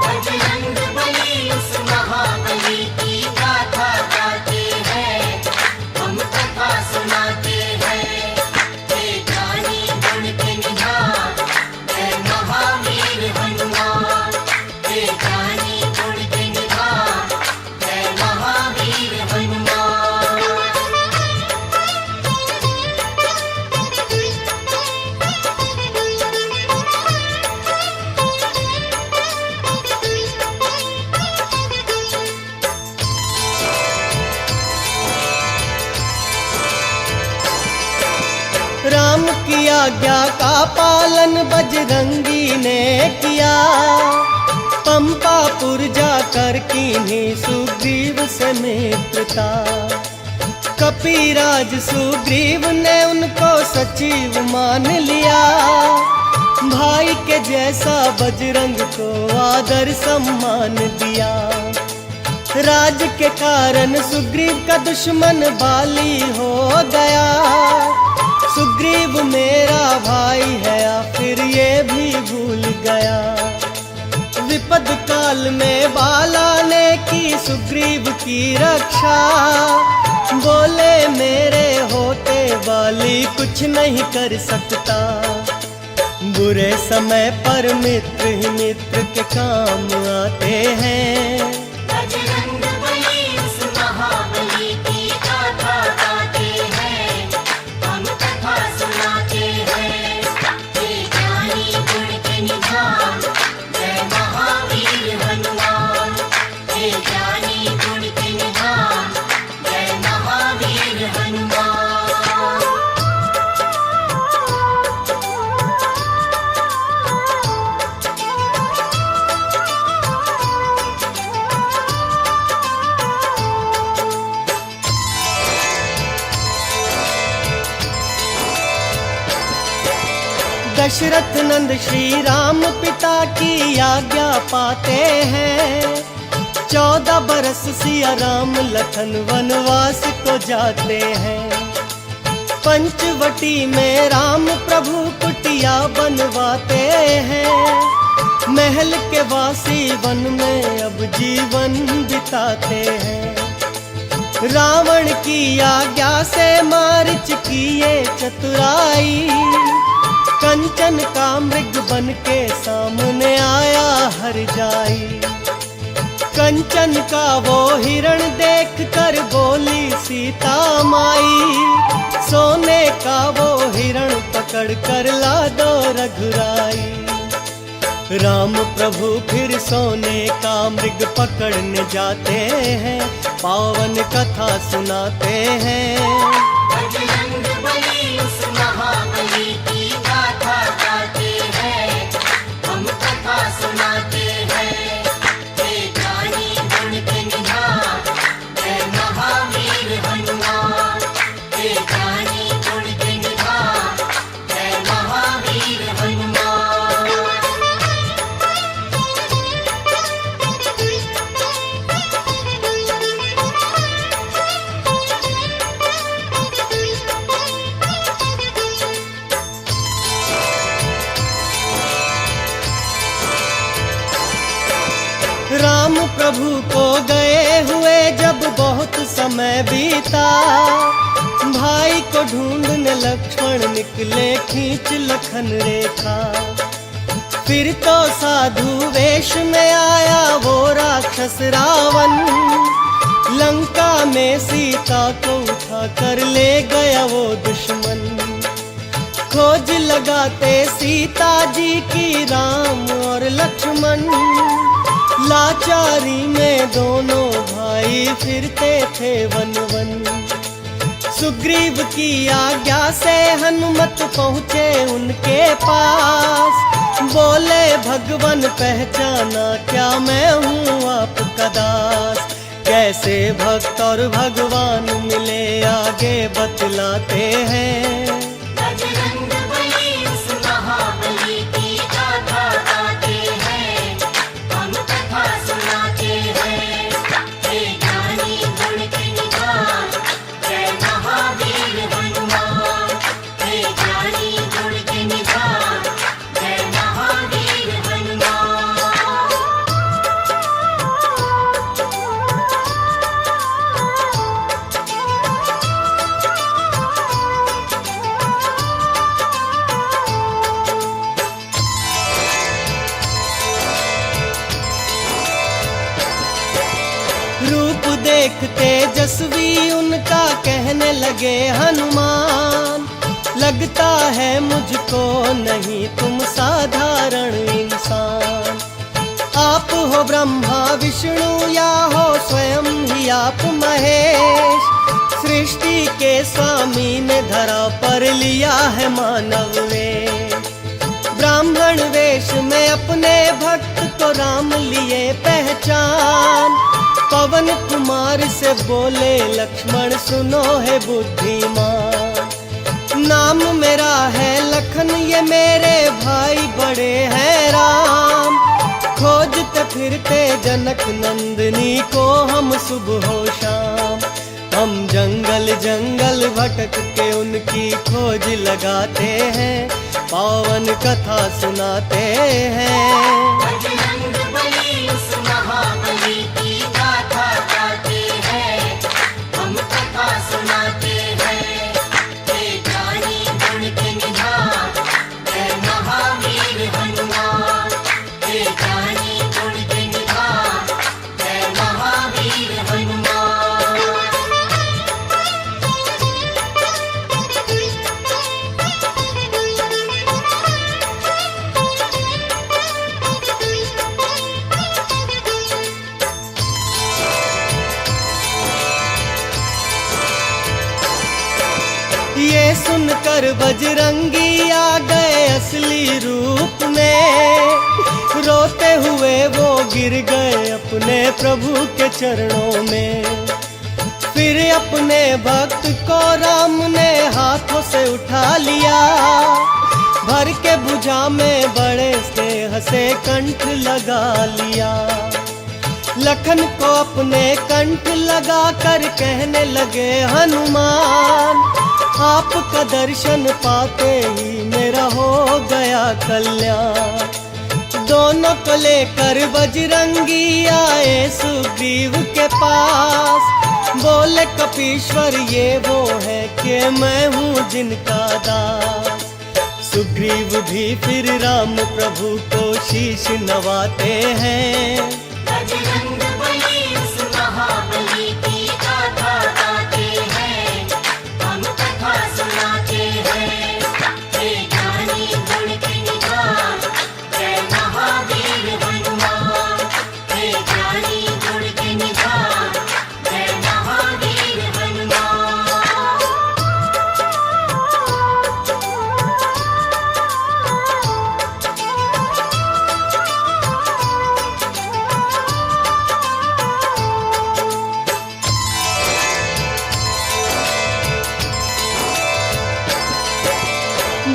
बजरंग बली उस महाबली की गाथा गाते हैं। हम कथा सुनाते हैं। हे जानी गुण के निधान, जय महावीर हनुमान। हे जानी गुण के निधान, जय महावीर हनुमान। राम की आज्ञा का पालन बजरंगी ने किया। पंपापुर जाकर कीन्ही सुग्रीव से मित्रता। कपिराज सुग्रीव ने उनको सचिव मान लिया। भाई के जैसा बजरंग को आदर सम्मान दिया। राज के कारण सुग्रीव का दुश्मन बाली हो गया। सुग्रीव मेरा भाई है आखिर ये भी भूल गया। विपद काल में बाला ने की सुग्रीव की रक्षा। बोले मेरे होते बाली कुछ नहीं कर सकता। बुरे समय पर मित्र ही मित्र के काम आते हैं। बजरंग बली उस महाबली की गाथा गाते हैं। हम कथा सुनाते हैं। हे जानी गुण के निधान, जय महावीर हनुमान। हे जानी गुण के निधान, जय महावीर हनुमान। दशरथ नंद श्री राम पिता की आज्ञा पाते हैं। 14 बरस सिया राम लखन वनवास को जाते हैं। पंचवटी में राम प्रभु कुटिया बनवाते हैं। महल के वासी वन में अब जीवन बिताते हैं। रावण की आज्ञा से मारीच किए चतुराई। कंचन का मृग बन के सामने आया हर जाई। कंचन का वो हिरण देख कर बोली सीता माई। सोने का वो हिरण पकड़ कर ला दो रघुराई। राम प्रभु फिर सोने का मृग पकड़ने जाते हैं। पावन कथा सुनाते हैं। बजरंग बली उस महाबली की गाथा गाते हैं। हम कथा सुनाते हैं। हे जानी गुण के निधान, जय महावीर हनुमान। हे जानी गुण के निधान, जय महावीर हनुमान। राम प्रभु को गए हुए जब बहुत समय बीता। भाई को ढूंढने लक्ष्मण निकले खींच लखन रेखा। फिर तो साधु वेश में आया वो राक्षस रावण। लंका में सीता को उठा कर ले गया वो दुश्मन। खोज लगाते सीता जी की राम और लक्ष्मण। लाचारी में दोनों भाई फिरते थे वन वन। सुग्रीव की आज्ञा से हनुमत पहुँचे उनके पास। बोले भगवन पहचाना क्या मैं हूँ आपका दास। कैसे भक्त और भगवान मिले आगे बतलाते हैं। बजरंग बली उस महाबली की गाथा गाते हैं, हम कथा सुनाते हैं। हे ज्ञानी गुण के निधान, जय महावीर हनुमान। हे ज्ञानी गुण के निधान, जय महावीर हनुमान। रूप देख तेजस्वी उनका कहने लगे हनुमान। लगता है मुझको नहीं तुम साधारण इंसान। आप हो ब्रह्मा विष्णु या हो स्वयं ही आप महेश। सृष्टि के स्वामी ने धरा पर लिया है मानव वेश। ब्राह्मण वेश में अपने भक्त को राम लिए पहचान। पवन कुमार से बोले लक्ष्मण सुनो है बुद्धिमान। नाम मेरा है लखन ये मेरे भाई बड़े हैं राम। खोजते फिरते जनक नंदनी को हम सुबह हो शाम। हम जंगल जंगल भटक के उनकी खोज लगाते हैं। पावन कथा सुनाते हैं। बजरंग बली उस महाबली की गाथा गाते हैं, हम कथा सुनाते हैं। हे ज्ञानी गुण के निधान, जय महावीर हनुमान। हे ज्ञानी गुण के निधान, जय महावीर हनुमान। ये सुनकर बजरंगी आ गए असली रूप में। रोते हुए वो गिर गए अपने प्रभु के चरणों में। फिर अपने भक्त को राम ने हाथों से उठा लिया। भर के भुजा में बड़े स्नेह से कंठ लगा लिया। लखन को अपने कंठ लगा कर कहने लगे हनुमान। आपका दर्शन पाते ही मेरा हो गया कल्याण। दोनों को लेकर बजरंगी आए सुग्रीव के पास। बोले कपीश्वर ये वो है कि मैं हूँ जिनका दास। सुग्रीव भी फिर राम प्रभु को शीश नवाते हैं। बजरंग बली उस महाबली की गाथा गाते हैं, हम कथा सुनाते हैं। हे ज्ञानी गुण के निधान, जय महावीर हनुमान। हे ज्ञानी गुण के निधान, जय महावीर हनुमान।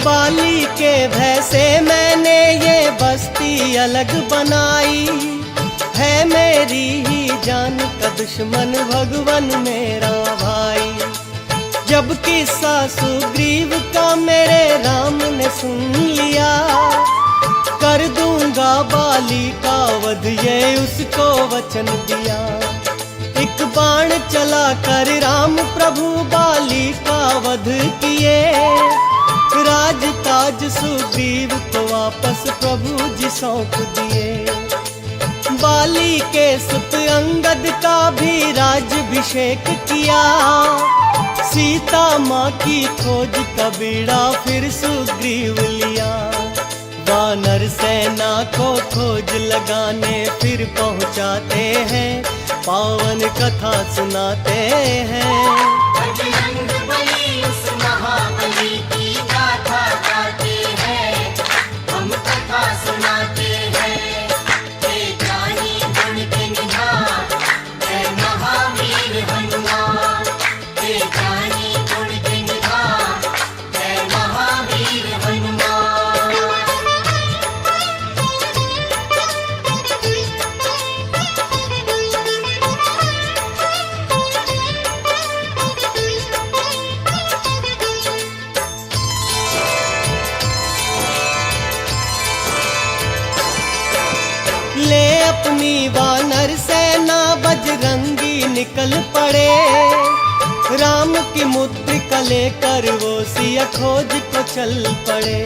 बाली के भय से मैंने ये बस्ती अलग बनाई। है मेरी ही जान का दुश्मन भगवन मेरा भाई। जब किस्सा सुग्रीव का मेरे राम ने सुन लिया। कर दूंगा बाली का वध ये उसको वचन दिया। एक बाण चला कर राम प्रभु बाली का वध किए। राज ताज सुग्रीव को वापस प्रभु जी सौंप दिए। बाली के सुत अंगद का भी राज्याभिषेक किया। सीता माँ की खोज का बीड़ा फिर सुग्रीव लिया। वानर सेना को खोज लगाने फिर पहुँचाते हैं, पावन कथा सुनाते हैं। बजरंग बली उस महाबली की गाथा गाते हैं, हम कथा सुनाते हैं। हे ज्ञानी गुण के निधान, जय महावीर हनुमान। हे ज्ञानी गुण के निधान, जय महावीर हनुमान। ले अपनी वानर सेना बजरंगी निकल पड़े। राम की मुद्रिका लेकर वो सिया खोज को चल पड़े।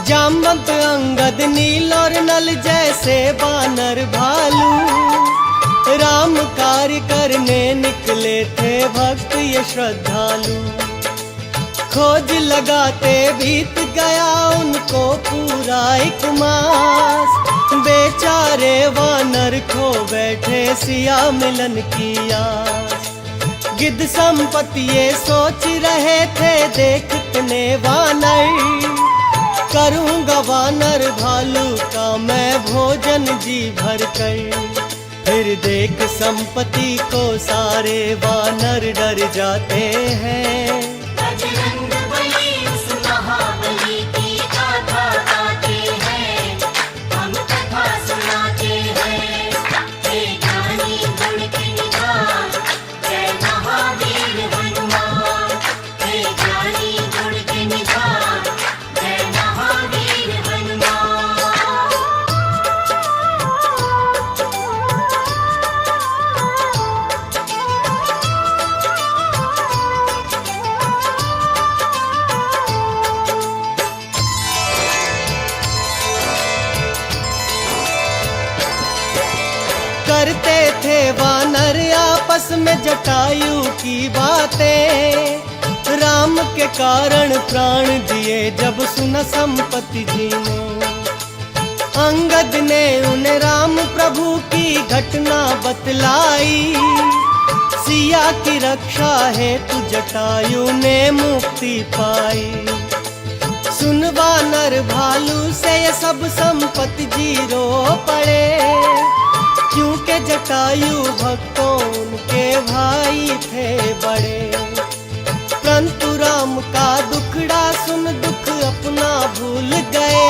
जामवंत अंगद नील और नल जैसे वानर भालू, राम कार्य करने निकले थे भक्त ये श्रद्धालु। खोज लगाते बीत गया उनको पूरा एक मास। बेचारे वानर खो बैठे सिया मिलन की आस। गिद्ध संपत्ति ये सोच रहे थे देखने वानर। करूँगा वानर भालू का मैं भोजन जी भर कर। फिर देख संपत्ति को सारे वानर डर जाते हैं। बजरंग बली उस महाबली की गाथा गाते हैं, हम कथा सुनाते हैं। हे ज्ञानी गुण के निधान, जय महावीर हनुमान। हे ज्ञानी गुण के निधान, जय महावीर हनुमान। करते थे वानर आपस में जटायु की बातें। राम के कारण प्राण दिए जब सुना संपत्ति जी ने। अंगद ने उन्हें राम प्रभु की घटना बतलाई। सिया की रक्षा हेतु जटायु ने मुक्ति पाई। सुन वानर भालू से ये सब संपत्ति जी रो पड़े। क्योंकि जटायु भक्तों उनके भाई थे बड़े। परंतु राम का दुखड़ा सुन दुख अपना भूल गए।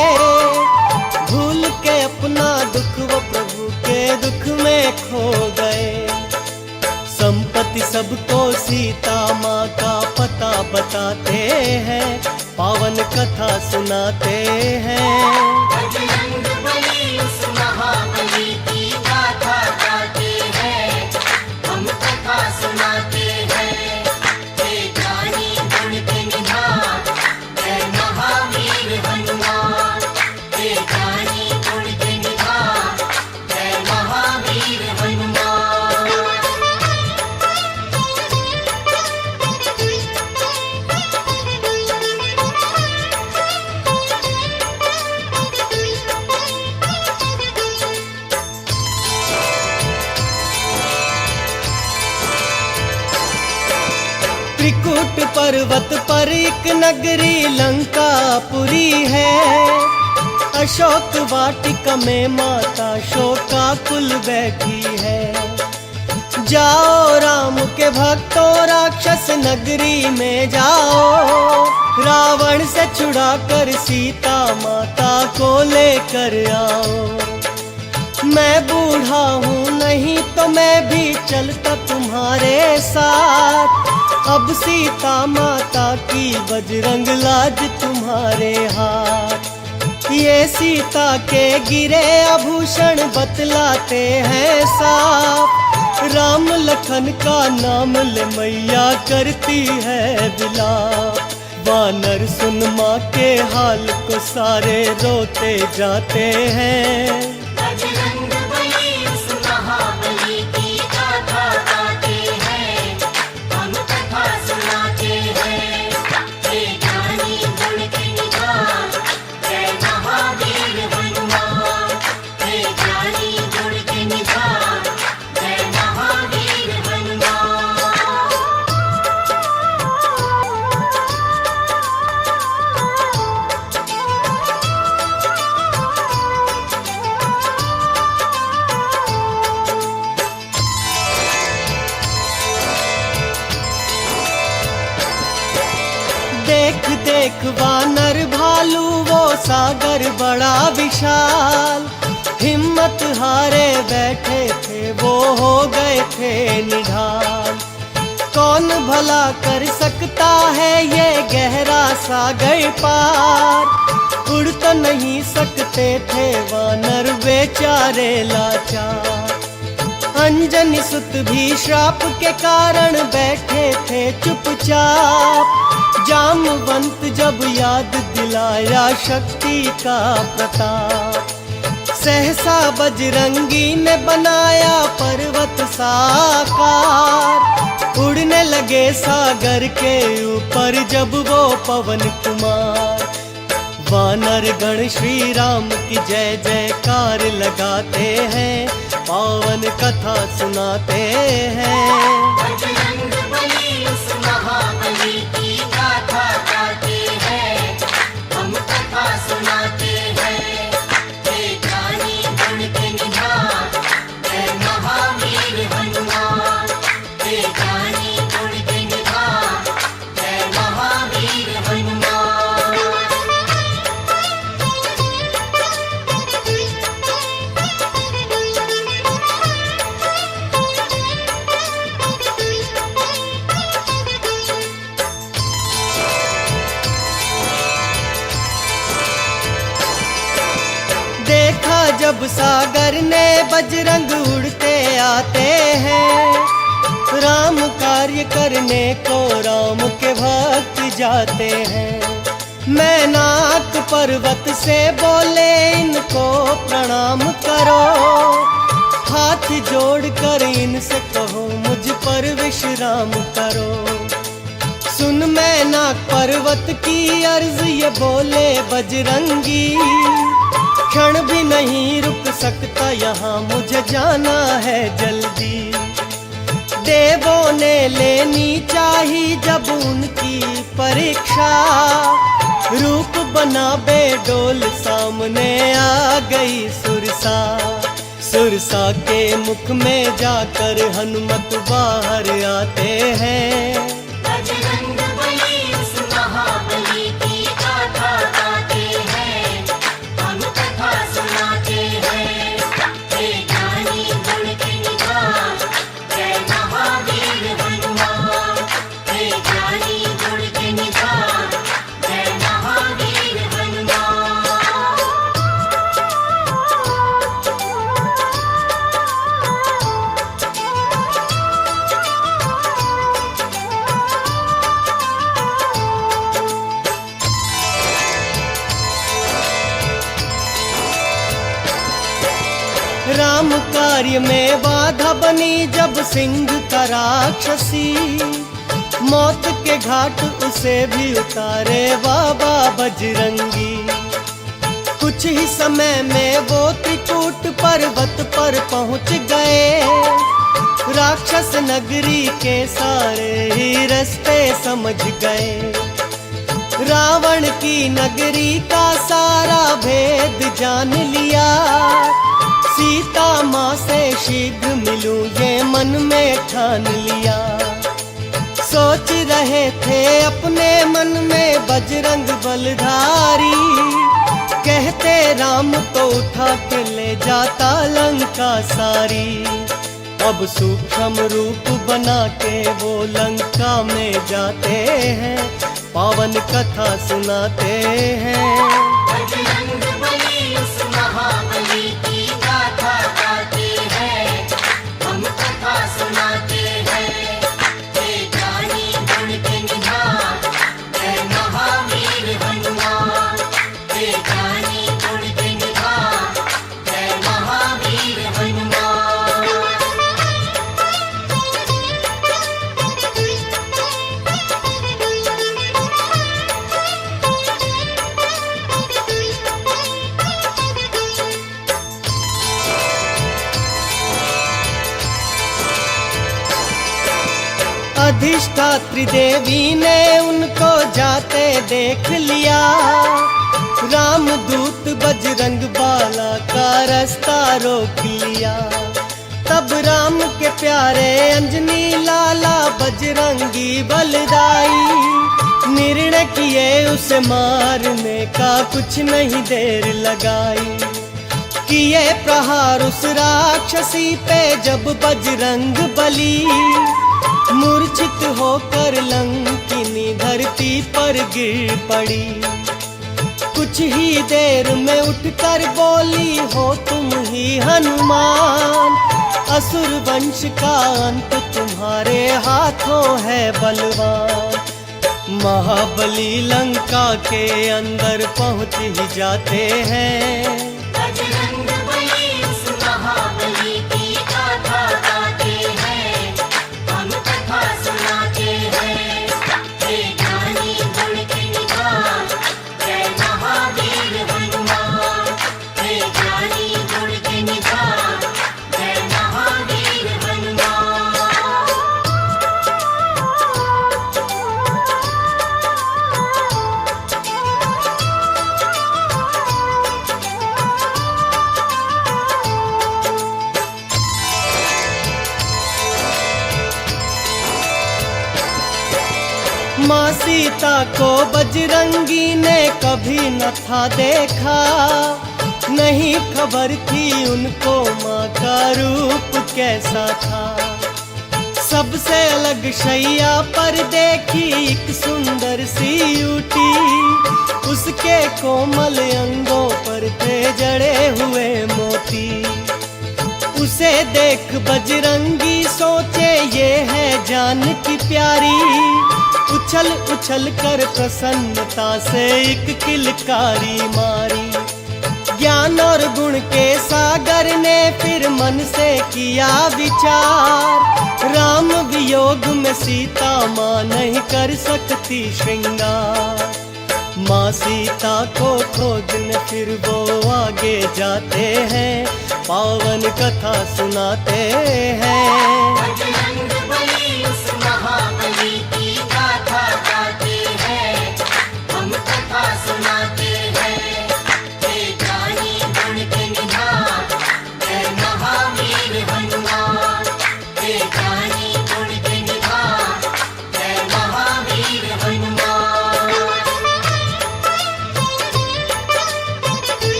भूल के अपना दुख वो प्रभु के दुख में खो गए। संपत्ति सबको सीता माँ का पता बताते हैं, पावन कथा सुनाते हैं। बजरंग बली उस महाबली की गाथा गाते हैं, हम कथा सुनाते हैं। हे ज्ञानी गुण के निधान, जय महावीर हनुमान। हे ज्ञानी गुण के निधान, जय महावीर हनुमान। त्रिकुट पर्वत पर एक नगरी लंकापुरी है। अशोक वाटिका में माता शोकाकुल बैठी है। जाओ राम के भक्तों राक्षस नगरी में जाओ। रावण से छुड़ा कर सीता माता को लेकर आओ। मैं बूढ़ा हूँ नहीं तो मैं भी चलता तुम्हारे साथ। अब सीता माता की बजरंग लाज तुम्हारे हाथ। ये सीता के गिरे आभूषण बतलाते हैं साफ। राम लखन का नाम ले मैया करती है विलाप। वानर सुन माँ के हाल को सारे रोते जाते हैं। बजरंग देख देख वानर भालू वो सागर बड़ा विशाल, हिम्मत हारे बैठे थे वो हो गए थे निढाल। कौन भला कर सकता है ये गहरा सागर पार, उड़ तो नहीं सकते थे वानर बेचारे लाचार। अंजनी सुत भी श्राप के कारण बैठे थे चुपचाप, जामवंत जब याद दिलाया शक्ति का प्रताप। सहसा बजरंगी ने बनाया पर्वत साकार, उड़ने लगे सागर के ऊपर जब वो पवन कुमार। वानर गण श्री राम की जय जयकार लगाते हैं, पावन कथा सुनाते हैं। बजरंग बली उस महाबली की गाथा गाते हैं, हम कथा सुनाते हैं। हे ज्ञानी गुण के निधान, जय महावीर हनुमान। हे ज्ञानी गुण के निधान, जय महावीर हनुमान। देखा जब सागर ने बजरंग उड़ते आते हैं, राम कार्य करने को राम के भक्त जाते हैं। मैनाक पर्वत से बोले इनको प्रणाम करो, हाथ जोड़ कर इनसे कहो मुझ पर विश्राम करो। सुन मैनाक पर्वत की अर्ज ये बोले बजरंगी, क्षण भी नहीं रुक सकता यहाँ मुझे जाना है जल्दी। देवों ने लेनी चाही जब उनकी परीक्षा, रूप बना बेडोल सामने आ गई सुरसा। सुरसा के मुख में जाकर हनुमत बाहर आते हैं। बजरंग बली उस महाबली की गाथा गाते हैं, हम कथा सुनाते हैं। हे ज्ञानी गुण के निधान, जय महावीर हनुमान। हे ज्ञानी गुण के निधान, जय महावीर हनुमान। राम कार्य में बाधा बनी जब सिंह का राक्षसी, मौत के घाट उसे भी उतारे बाबा बजरंगी। कुछ ही समय में वो त्रिकूट पर्वत पर पहुंच गए, राक्षस नगरी के सारे ही रास्ते समझ गए। रावण की नगरी का सारा भेद जान लिया, सीता माँ से शीघ्र मिलूं ये मन में ठान लिया। सोच रहे थे अपने मन में बजरंग बलधारी, कहते राम तो उठा के ले जाता लंका सारी। अब सूक्ष्म रूप बना के वो लंका में जाते हैं, पावन कथा सुनाते हैं। बजरंग बली उस महाबली की गाथा गाते हैं, हम कथा सुनाते हैं। हे ज्ञानी गुण के निधान, जय महावीर हनुमान। हे ज्ञानी गुण के निधान, जय महावीर हनुमान। अधिष्ठात्री देवी ने उनको जाते देख लिया, रामदूत बजरंग बाला का रास्ता रोक लिया। तब राम के प्यारे अंजनी लाला बजरंगी बलदाई, निर्णय किए उसे मारने का कुछ नहीं देर लगाई। किए प्रहार उस राक्षसी पे जब बजरंग बली, मूर्छित होकर लंकिनी धरती पर गिर पड़ी। कुछ ही देर में उठकर बोली, हो तुम ही हनुमान, असुर वंश का अंत तुम्हारे हाथों है बलवान। महाबली लंका के अंदर पहुंच ही जाते हैं, बजरंग बली उस महाबली की गाथा गाते हैं, हम कथा सुनाते हैं। हे ज्ञानी गुण के निधान, जय महावीर हनुमान। हे ज्ञानी गुण के निधान, जय महावीर हनुमान। माँ सीता को बजरंगी ने कभी न था देखा, नहीं खबर थी उनको माँ का रूप कैसा था। सबसे अलग शैया पर देखी एक सुंदर सी यूटी, उसके कोमल अंगों पर थे जड़े हुए मोती। उसे देख बजरंगी सोचे ये है जानकी प्यारी, उछल उछल कर प्रसन्नता से एक किलकारी मारी। ज्ञान और गुण के सागर ने फिर मन से किया विचार, राम वियोग में सीता माँ नहीं कर सकती श्रृंगार। माँ सीता को खोजने फिर वो आगे जाते हैं, पावन कथा सुनाते हैं। बजरंग बली उस महाबली की गाथा गाते हैं, हम कथा सुनाते हैं। हे ज्ञानी गुण के निधान, जय महावीर हनुमान। हे ज्ञानी गुण के निधान, जय महावीर हनुमान।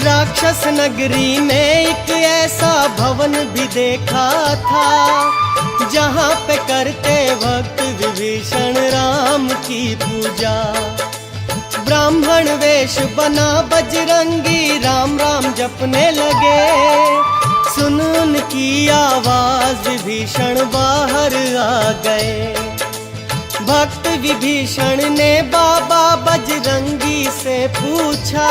राक्षस नगरी में एक ऐसा भवन भी देखा था, जहाँ पे करते वक्त विभीषण राम की पूजा। ब्राह्मण वेश बना बजरंगी राम राम जपने लगे, सुन उनकी आवाज विभीषण बाहर आ गए। भक्त विभीषण ने बाबा बजरंगी से पूछा,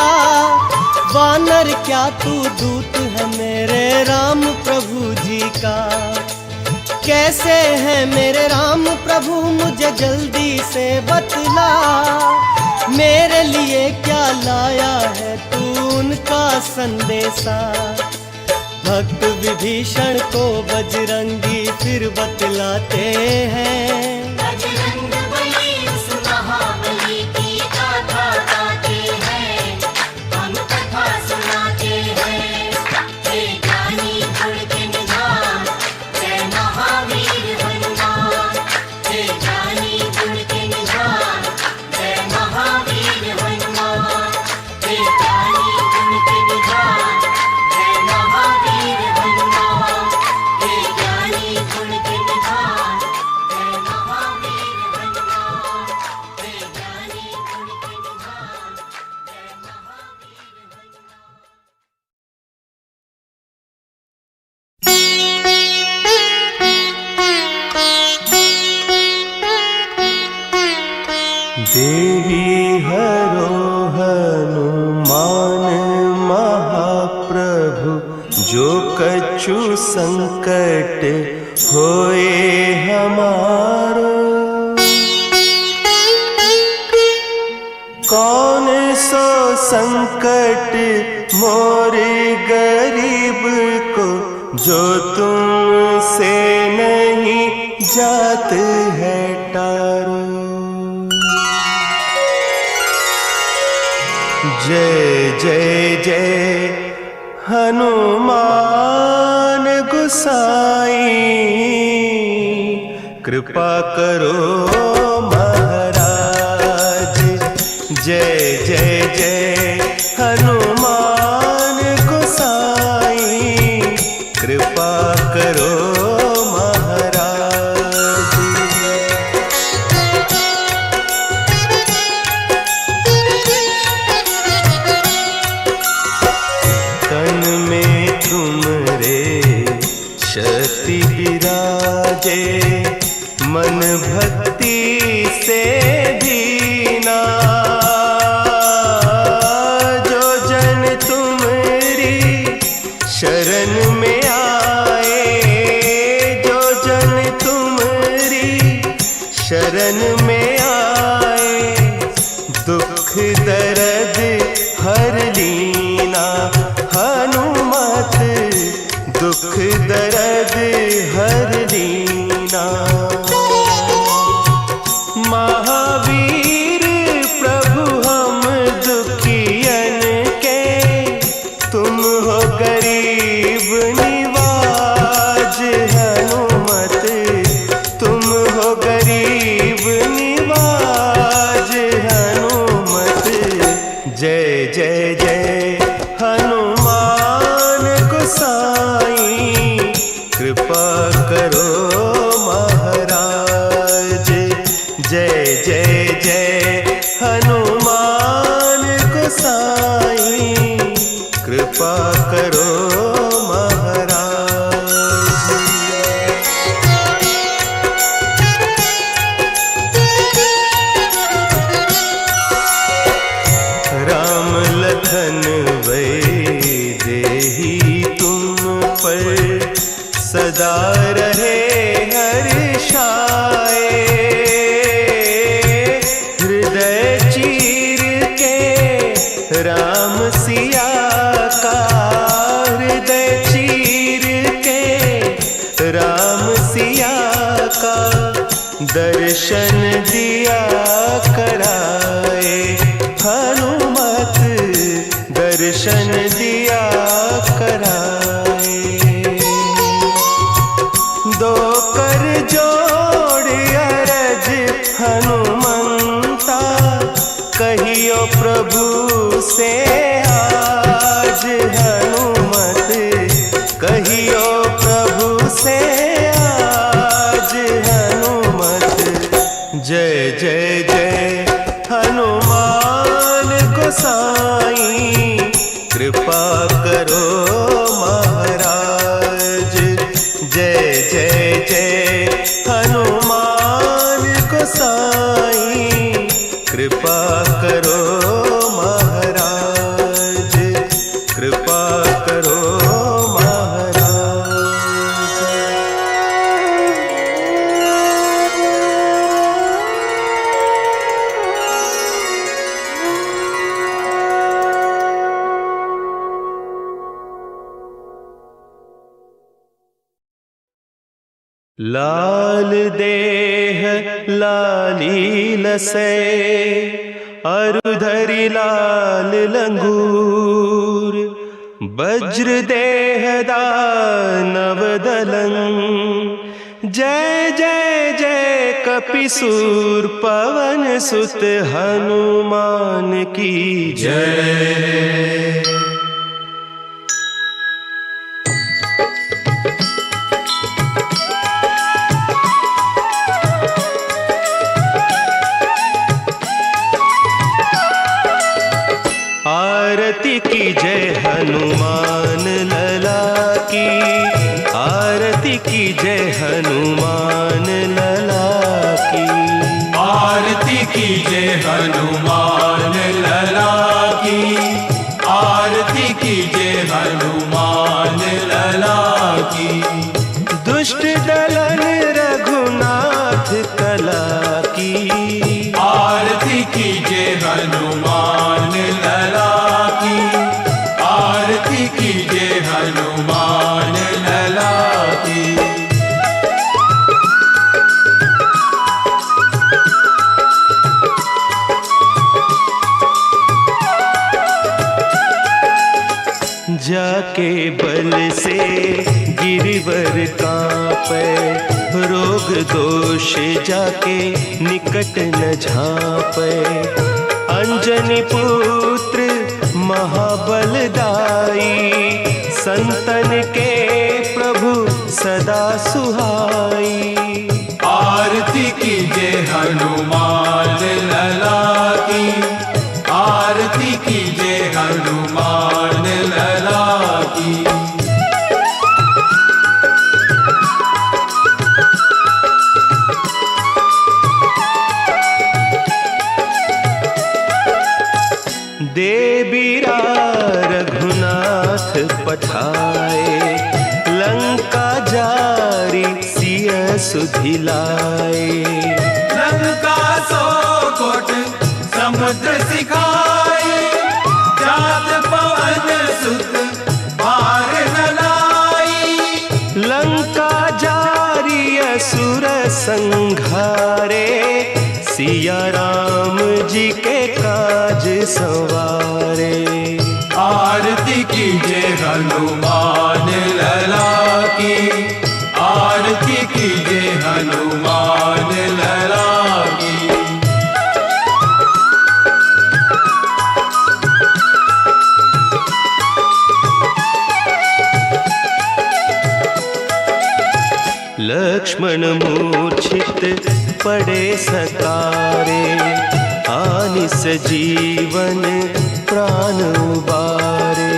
वानर क्या तू दूत है मेरे राम प्रभु जी का? कैसे है मेरे राम प्रभु मुझे जल्दी से बतला, मेरे लिए क्या लाया है तू उनका संदेशा? भक्त विभीषण को बजरंगी फिर बतलाते हैं, बजरंग बली उस महाबली की गाथा गाते हैं, हम कथा सुनाते हैं। हे ज्ञानी गुण के निधान, जय महावीर हनुमान। हे ज्ञानी गुण के निधान, जय महावीर हनुमान। हे ज्ञानी गुण के निधान, जय महावीर हनुमान। हे ज्ञानी गुण के निधान, जय महावीर हनुमान। हे ज्ञानी गुण के निधान, जय महावीर हनुमान। देवी हरो हनुमान महाप्रभु, जो कछु संकट होए हमारो। कौन सो संकट मोरे गरीब को, जो तुमसे नहीं जात है टारो। जय जय जय हनुमान गुसाई, कृपा करो महाराज। जय जय जय हनुमान गुसाई, कृपा करो महाराज। तन में तुमरे शक्ति विराजे, मन भक्ति से दीना। जो जन तुमरी शरण में आए, जो जन तुमरी शरण में आए, दुख दर्द हर लीना। हनुमत दुख दर्द हर लीना। महावीर प्रभु हम दुखियन के, तुम हो गरीब निवाज। हनुमत तुम हो गरीब निवाज। हनुमत जय जय जय हनुमान गोसाई, कृपा करो महाराज। जय जय जय हनुमान गोसाई, कृपा करो महाराज। राम लखन वैदेही तुम पर सदा रहे हर्षाए। हृदय चीर के राम सिया का, हृदय चीर के राम सिया का, दर्शन दिया कराए। हनुमत दर्शन दिया कराए। दो कर जोड़ अरज हनुमंता, कहियो प्रभु से आज। हनुमत कहियो प्रभु से आज। हनुमत जय जय जय हनुमान गोसाई, कृपा करो महाराज। जय जय जय हनुमान गोसाई, कृपा करो महाराज। कृपा करो लाल देह लाली लसै, अरुधरि लाल लंगूर। वज्र देह दानव दलं, जय जय जय कपिसूर पवन सुत हनुमान की जय। आरती की जय हनुमान लला की, आरती की जय हनुमान लला की। आरती की जय हनुमान लला की, आरती की जय हनुमान लला की। दुष्ट दलन रघुनाथ कला की, आरती की जय हनुमान लला की, आरती की जय हनुमान लला की। जाके बल से गिरिवर कांपे, रोग दोष जाके निकट न झांपे। अंजनी पुत्र महाबलदाई, संतन के प्रभु सदा सुहाई। आरती कीजिए हनुमान लला की, आरती कीजिए हनुमान लला की। देबीरा रघुनाथ पठाए, लंका जारी सिय सुधिलाए। लंका सो कोट समुद्र सिखाए, जात पवन सुत पार न लाई। लंका जारी असुर संघारे, सिया राम जी के काज संवारे। आरती कीजिए हनुमान लला की, आरती कीजिए हनुमान लला की। लक्ष्मण मूर्छित पड़े सकारे, आनिस जीवन प्राण उबारे।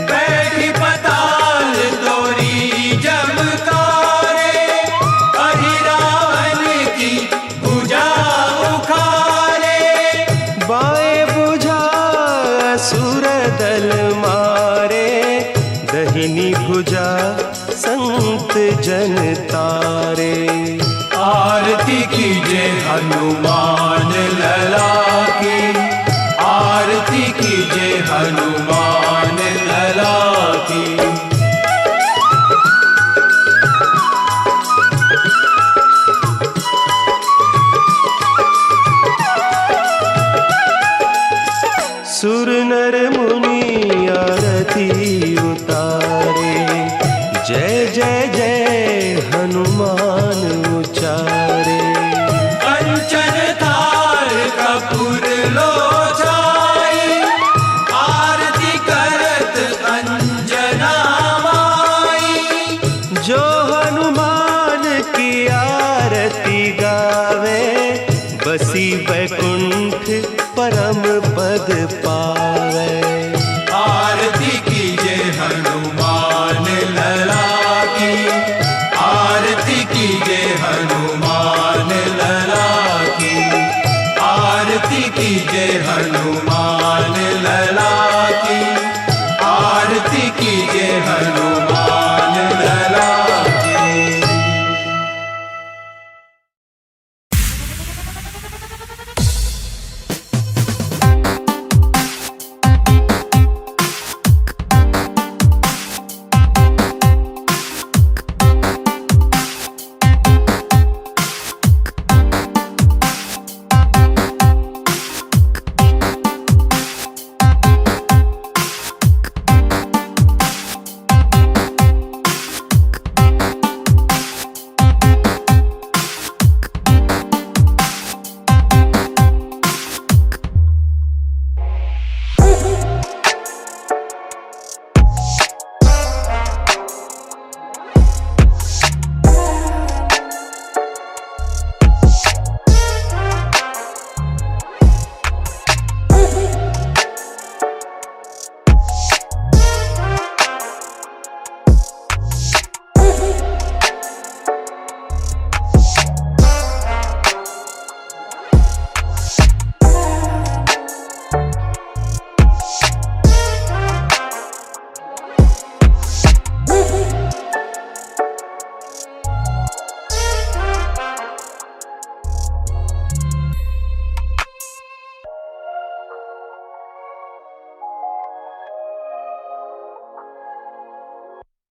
बैठी पताल तोरी जमकारे, अहिरावण की भुजा उखारे। बाएं भुजा असुर दल मारे, दहिनी भुजा संत जन तारे। आरती कीजिए हनुमान लला की, आरती कीजिए हनुमान लला की। सुर नर मुनि आरती उतारे, जय जय जय हनुमान उचारे। कंचन थाल कपूर लोचाई, आरती करत अंजना माई। जो हनुमान की आरती गावे, बसी बैकुंठ परम पद पावे।